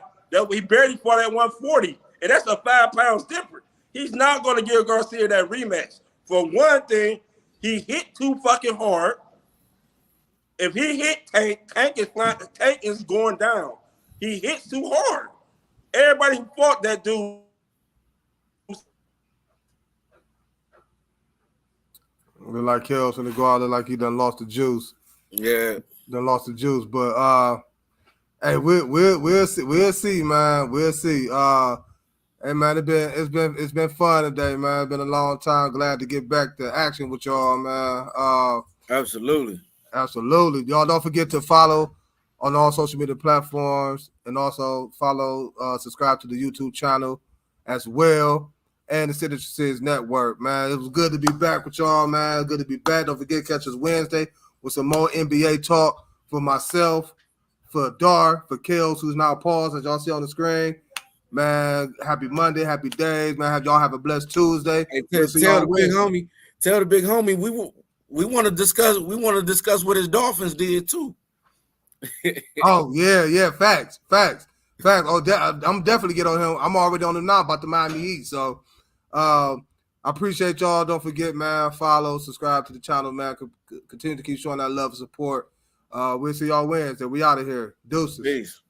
he barely fought at 140, and that's a 5 pounds difference. He's not going to give Garcia that rematch. For one thing, he hit too fucking hard. If he hit Tank is going down. He hits too hard. Everybody who fought that dude. Look like Kells in the guard, look like he done lost the juice. Yeah, done lost the juice. But hey, we'll see, man. We'll see. Hey man, it's been fun today, man. It's been a long time. Glad to get back to action with y'all, man. Absolutely. Y'all don't forget to follow on all social media platforms and also subscribe to the YouTube channel as well. And the Signature Series Network, man. It was good to be back with y'all, man. Good to be back. Don't forget, catch us Wednesday with some more NBA talk for myself, for Dar, for Kells, who's now paused, as y'all see on the screen. Man, happy Monday, happy days, man. Y'all have a blessed Tuesday. Hey, tell the big homie, we want to discuss what his Dolphins did too. Oh yeah, facts. Oh, I'm definitely get on him. I'm already on him now about the Miami Heat. So, I appreciate y'all. Don't forget, man. Follow, subscribe to the channel, man. Continue to keep showing that love and support. We'll see y'all Wednesday. We out of here. Deuces. Peace.